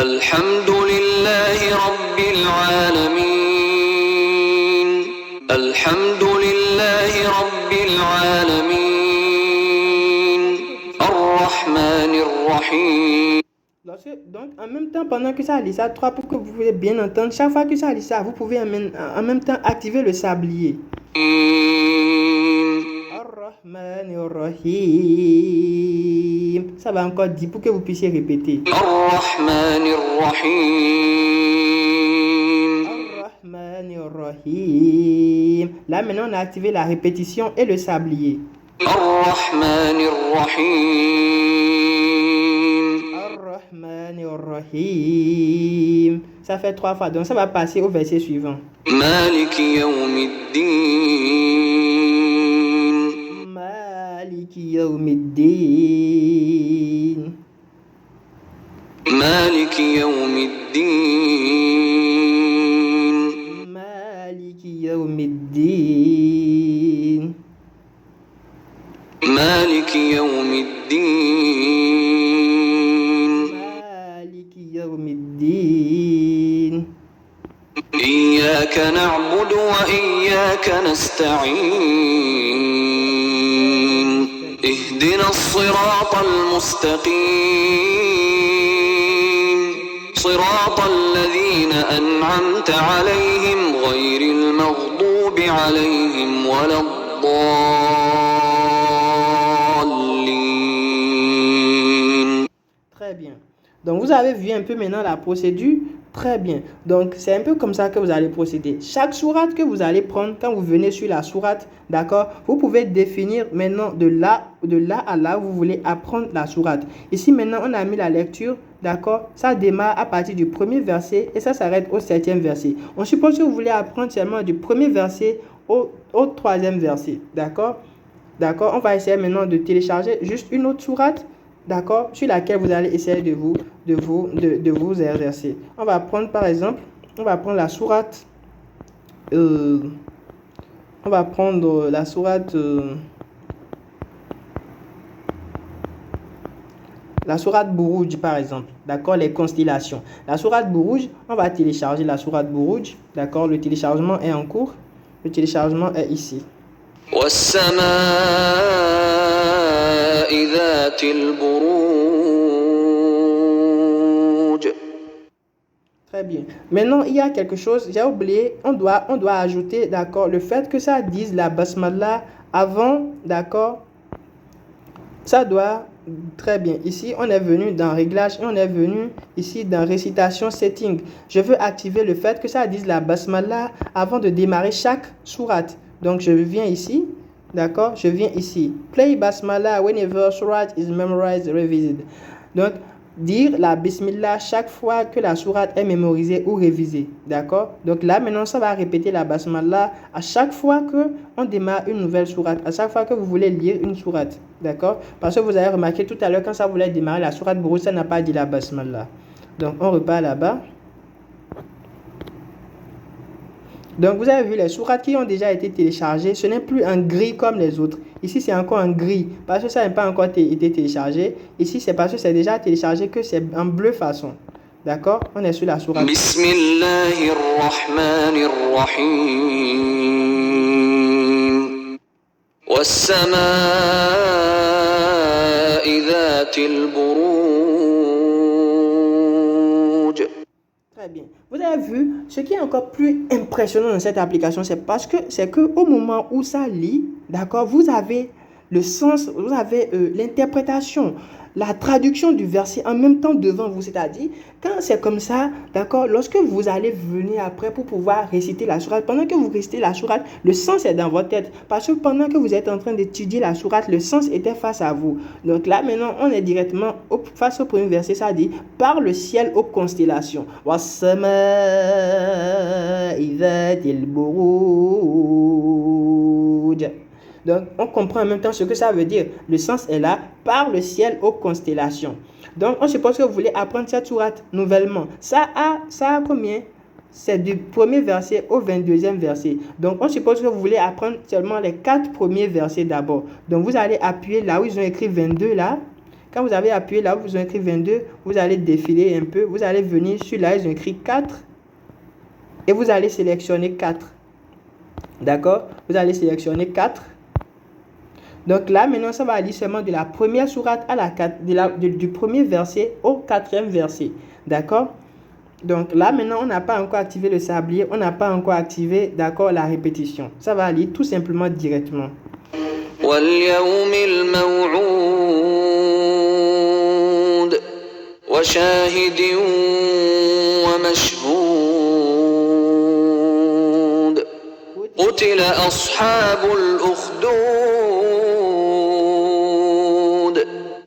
الحمد لله رب العالمين الحمد لله رب العالمين الرحمن الرحيم. Donc, en même temps, pendant que ça lit ça, 3 pour que vous pouvez bien entendre, chaque fois que ça lit ça, vous pouvez en même temps activer le sablier. Ar-Rahman Ar-Rahim. Ça va encore dire pour que vous puissiez répéter. Ar-Rahman Ar-Rahim. Ar-Rahman Ar-Rahim. Là, maintenant, on a activé la répétition et le sablier. Ar-Rahman Ar-Rahim. Ar-Rahman Ar-Rahim. Ça fait 3 fois, donc ça va passer au verset suivant. Maliki Yawmiddin. Maliki Yawmiddin. Maliki Yawmiddin. Maliki Yawmiddin. Maliki Yawmiddin. Maliki Yawmiddin. إياك نعبد وإياك نستعين اهدنا الصراط المستقيم صراط الذين أنعمت عليهم غير المغضوب عليهم ولا الضالين. Très bien. Donc, vous avez vu un peu maintenant la procédure. Très bien. Donc, c'est un peu comme ça que vous allez procéder. Chaque sourate que vous allez prendre, quand vous venez sur la sourate, d'accord, vous pouvez définir maintenant de là à là, vous voulez apprendre la sourate. Ici, maintenant, on a mis la lecture, d'accord. Ça démarre à partir du premier verset et ça s'arrête au 7e verset. On suppose que vous voulez apprendre seulement du premier verset au 3e verset, d'accord. D'accord, on va essayer maintenant de télécharger juste une autre sourate, d'accord, sur laquelle vous allez essayer de vous exercer. On va prendre par exemple, on va prendre la sourate, la sourate Buruj par exemple, d'accord, les constellations. La sourate Buruj, on va télécharger la sourate Buruj, d'accord, le téléchargement est en cours, le téléchargement est ici. والسماء ذات البروج. Très bien. Maintenant, il y a quelque chose, j'ai oublié, on doit ajouter, d'accord, le fait que ça dise la basmala avant, d'accord, ça doit, très bien. Ici, on est venu dans réglage et on est venu ici dans récitation setting. Je veux activer le fait que ça dise la basmala avant de démarrer chaque sourate. Donc, je viens ici, d'accord, je viens ici. Play basmala whenever surat is memorized, revised. Donc, dire la bismillah chaque fois que la sourate est mémorisée ou révisée, d'accord. Donc là, maintenant, ça va répéter la basmala à chaque fois que on démarre une nouvelle sourate, à chaque fois que vous voulez lire une sourate, d'accord. Parce que vous avez remarqué tout à l'heure, quand ça voulait démarrer la sourate Buruj, ça n'a pas dit la basmala. Donc, on repart là-bas. Donc, vous avez vu les sourates qui ont déjà été téléchargées. Ce n'est plus en gris comme les autres. Ici, c'est encore en gris parce que ça n'a pas encore été téléchargé. Ici, c'est parce que c'est déjà téléchargé que c'est en bleu façon. D'accord? On est sur la sourate. Bismillahirrahmanirrahim. Was-samaa'i dhatil buruj. Très bien. Vous avez vu, ce qui est encore plus impressionnant dans cette application, c'est que au moment où ça lit, d'accord, vous avez le sens, vous avez l'interprétation, la traduction du verset en même temps devant vous. C'est-à-dire, quand c'est comme ça, d'accord, lorsque vous allez venir après pour pouvoir réciter la sourate, pendant que vous récitez la sourate, le sens est dans votre tête. Parce que pendant que vous êtes en train d'étudier la sourate, le sens était face à vous. Donc là, maintenant, on est directement face au premier verset. Ça dit, par le ciel aux constellations. Was-samaa'i dhatil buruj. Donc, on comprend en même temps ce que ça veut dire. Le sens est là, par le ciel aux constellations. Donc, on suppose que vous voulez apprendre cette sourate nouvellement. Ça a combien? C'est du premier verset au 22e verset. Donc, on suppose que vous voulez apprendre seulement les 4 premiers versets d'abord. Donc, vous allez appuyer là où ils ont écrit 22 là. Quand vous avez appuyé là, vous avez écrit 22, vous allez défiler un peu, vous allez venir sur là, ils ont écrit 4 et vous allez sélectionner 4. D'accord? Vous allez sélectionner 4. Donc là, maintenant, ça va aller seulement de la première sourate à du premier verset au 4e verset. D'accord? Donc là, maintenant, on n'a pas encore activé le sablier, on n'a pas encore activé, d'accord, la répétition. Ça va aller tout simplement directement. واليوم الموعود وشاهد ومشهود قتل أصحاب الأخدود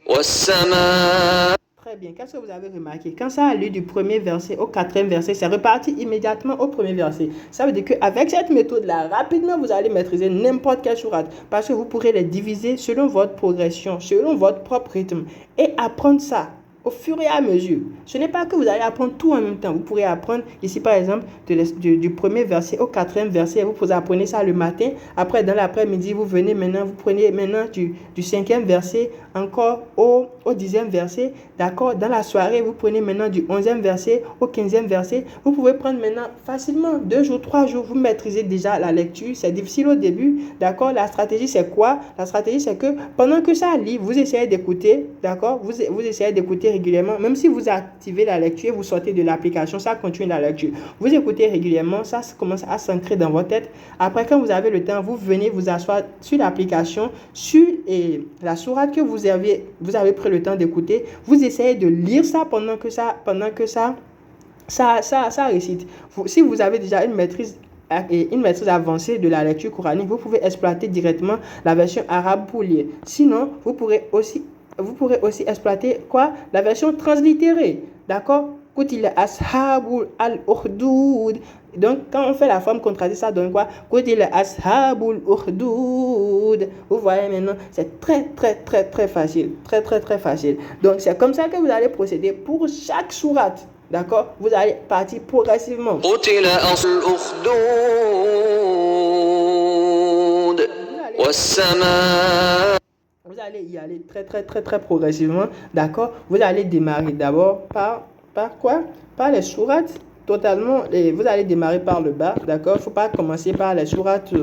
والسماء. Très bien. Qu'est-ce que vous avez remarqué? Quand ça a lu du premier verset au 4e verset, c'est reparti immédiatement au premier verset. Ça veut dire qu'avec cette méthode-là, rapidement, vous allez maîtriser n'importe quelle sourate parce que vous pourrez les diviser selon votre progression, selon votre propre rythme et apprendre ça au fur et à mesure. Ce n'est pas que vous allez apprendre tout en même temps. Vous pourrez apprendre ici, par exemple, du premier verset au 4e verset. Vous apprenez ça le matin. Après, dans l'après-midi, vous venez maintenant, vous prenez maintenant du 5e verset encore au 10e verset. D'accord? Dans la soirée, vous prenez maintenant du 11e verset au 15e verset. Vous pouvez prendre maintenant facilement 2 jours, 3 jours. Vous maîtrisez déjà la lecture. C'est difficile au début. D'accord? La stratégie, c'est quoi? La stratégie, c'est que pendant que ça lit, vous essayez d'écouter. D'accord? Vous essayez d'écouter régulièrement. Même si vous activez la lecture, vous sortez de l'application, ça continue la lecture. Vous écoutez régulièrement, ça commence à s'ancrer dans votre tête. Après, quand vous avez le temps, vous venez vous asseoir sur l'application, sur la sourate que vous avez pris le temps d'écouter. Vous essayez de lire ça pendant que ça récite. Si vous avez déjà une maîtrise avancée de la lecture coranique, vous pouvez exploiter directement la version arabe pour lire. Sinon, vous pourrez aussi exploiter quoi? La version translittérée. D'accord? Kutil ashabul al-ukhdud. Donc, quand on fait la forme contractée, ça donne quoi? Kutil ashabul ukhdud. Vous voyez maintenant, c'est très, très, très, très facile. Très, très, très facile. Donc, c'est comme ça que vous allez procéder pour chaque sourate. D'accord? Vous allez partir progressivement. قتل الأخدود والسماء. Vous allez y aller très, très, très, très progressivement. D'accord? Vous allez démarrer d'abord par quoi? Par les sourates. Totalement, vous allez démarrer par le bas, d'accord? Il ne faut pas commencer par les sourates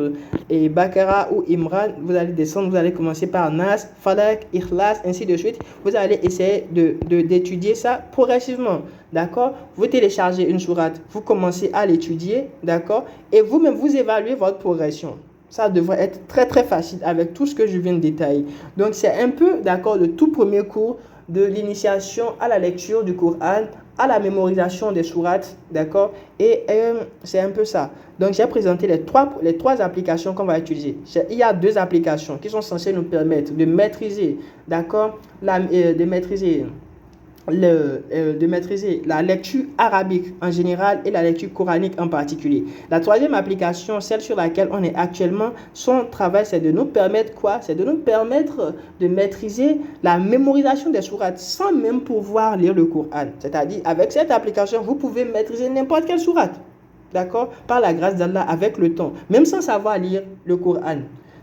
Bakara ou Imran. Vous allez descendre, vous allez commencer par Nas, Falak, Ikhlas, ainsi de suite. Vous allez essayer d'étudier ça progressivement, d'accord? Vous téléchargez une sourate, vous commencez à l'étudier, d'accord? Et vous-même, vous évaluez votre progression. Ça devrait être très très facile avec tout ce que je viens de détailler. Donc, c'est un peu, d'accord, le tout premier cours de l'initiation à la lecture du Coran, à la mémorisation des sourates, d'accord? Et c'est un peu ça. Donc, j'ai présenté les trois applications qu'on va utiliser. Il y a 2 applications qui sont censées nous permettre de maîtriser, d'accord? De maîtriser la lecture arabique en général et la lecture coranique en particulier. La 3e application, celle sur laquelle on est actuellement, son travail, c'est de nous permettre quoi? C'est de nous permettre de maîtriser la mémorisation des sourates sans même pouvoir lire le Coran. C'est-à-dire, avec cette application, vous pouvez maîtriser n'importe quelle sourate. D'accord? Par la grâce d'Allah, avec le temps. Même sans savoir lire le Coran.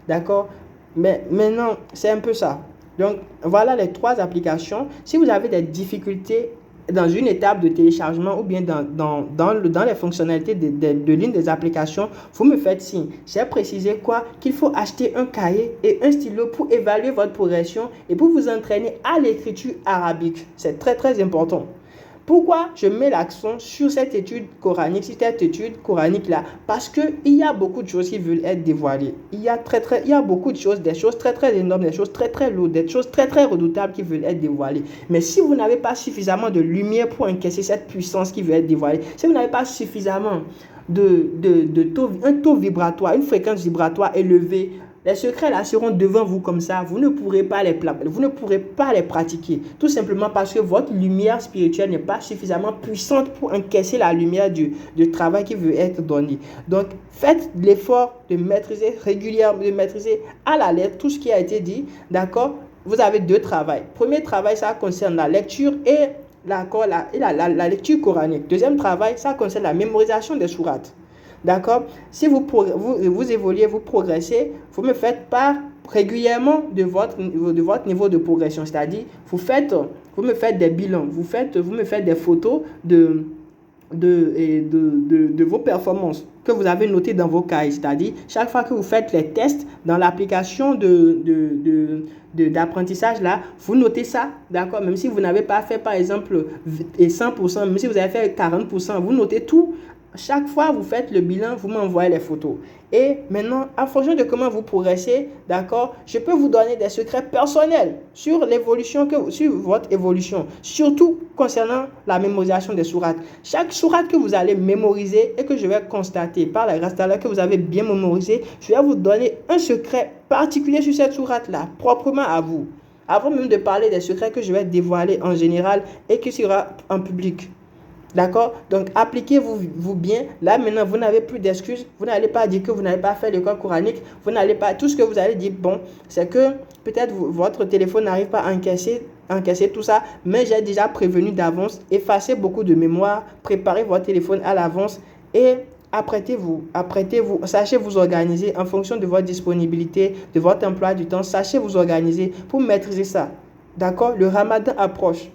D'accord? Mais maintenant, c'est un peu ça. Donc, voilà les 3 applications. Si vous avez des difficultés dans une étape de téléchargement ou bien dans les fonctionnalités de l'une des applications, vous me faites signe. J'ai précisé quoi? Qu'il faut acheter un cahier et un stylo pour évaluer votre progression et pour vous entraîner à l'écriture arabique. C'est très, très important. Pourquoi je mets l'accent sur cette étude coranique, là? Parce qu'il y a beaucoup de choses qui veulent être dévoilées. Il y a beaucoup de choses, des choses très très énormes, des choses très très lourdes, des choses très très redoutables qui veulent être dévoilées. Mais si vous n'avez pas suffisamment de lumière pour encaisser cette puissance qui veut être dévoilée, si vous n'avez pas suffisamment un taux vibratoire, une fréquence vibratoire élevée, les secrets là seront devant vous comme ça. Vous ne pourrez pas les pratiquer. Tout simplement parce que votre lumière spirituelle n'est pas suffisamment puissante pour encaisser la lumière du travail qui veut être donné. Donc, faites l'effort de maîtriser régulièrement, de maîtriser à la lettre tout ce qui a été dit. D'accord? Vous avez 2 travails. Premier travail, ça concerne la lecture et la lecture coranique. Deuxième travail, ça concerne la mémorisation des sourates. D'accord? Si vous évoluez, vous progressez, vous me faites part régulièrement de votre niveau de progression. C'est-à-dire, vous me faites des bilans, vous me faites des photos de vos performances que vous avez notées dans vos cahiers. C'est-à-dire, chaque fois que vous faites les tests dans l'application d'apprentissage là, vous notez ça, d'accord? Même si vous n'avez pas fait, par exemple, 100%, même si vous avez fait 40%, vous notez tout. Chaque fois vous faites le bilan, vous m'envoyez les photos. Et maintenant, en fonction de comment vous progressez, d'accord, je peux vous donner des secrets personnels sur votre évolution, surtout concernant la mémorisation des sourates. Chaque sourate que vous allez mémoriser et que je vais constater par la grâce d'Allah que vous avez bien mémorisé, je vais vous donner un secret particulier sur cette sourate-là, proprement à vous. Avant même de parler des secrets que je vais dévoiler en général et qui sera en public. D'accord? Donc, appliquez-vous bien. Là, maintenant, vous n'avez plus d'excuses. Vous n'allez pas dire que vous n'avez pas fait l'école coranique. Vous n'allez pas... Tout ce que vous allez dire, bon, c'est que peut-être votre téléphone n'arrive pas à encaisser tout ça. Mais j'ai déjà prévenu d'avance. Effacez beaucoup de mémoire. Préparez votre téléphone à l'avance. Et apprêtez-vous. Sachez vous organiser en fonction de votre disponibilité, de votre emploi du temps. Sachez vous organiser pour maîtriser ça. D'accord? Le Ramadan approche.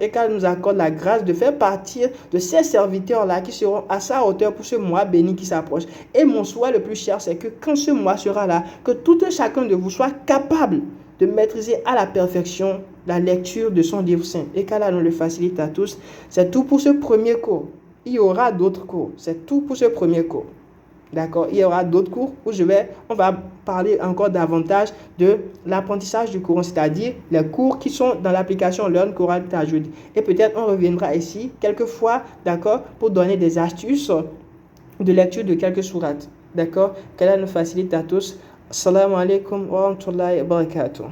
Et qu'Allah nous accorde la grâce de faire partir de ces serviteurs-là qui seront à sa hauteur pour ce mois béni qui s'approche. Et mon souhait le plus cher, c'est que quand ce mois sera là, que tout un chacun de vous soit capable de maîtriser à la perfection la lecture de son livre saint. Et qu'Allah nous le facilite à tous. C'est tout pour ce premier cours. Il y aura d'autres cours. C'est tout pour ce premier cours. D'accord? Il y aura d'autres cours où on va parler encore davantage de l'apprentissage du Coran, c'est-à-dire les cours qui sont dans l'application Learn Quran Tajwid. Et peut-être on reviendra ici quelques fois, d'accord, pour donner des astuces de lecture de quelques sourates. D'accord? Qu'Allah nous facilite à tous. Assalamu alaikum wa rahmatullahi wa barakatuh.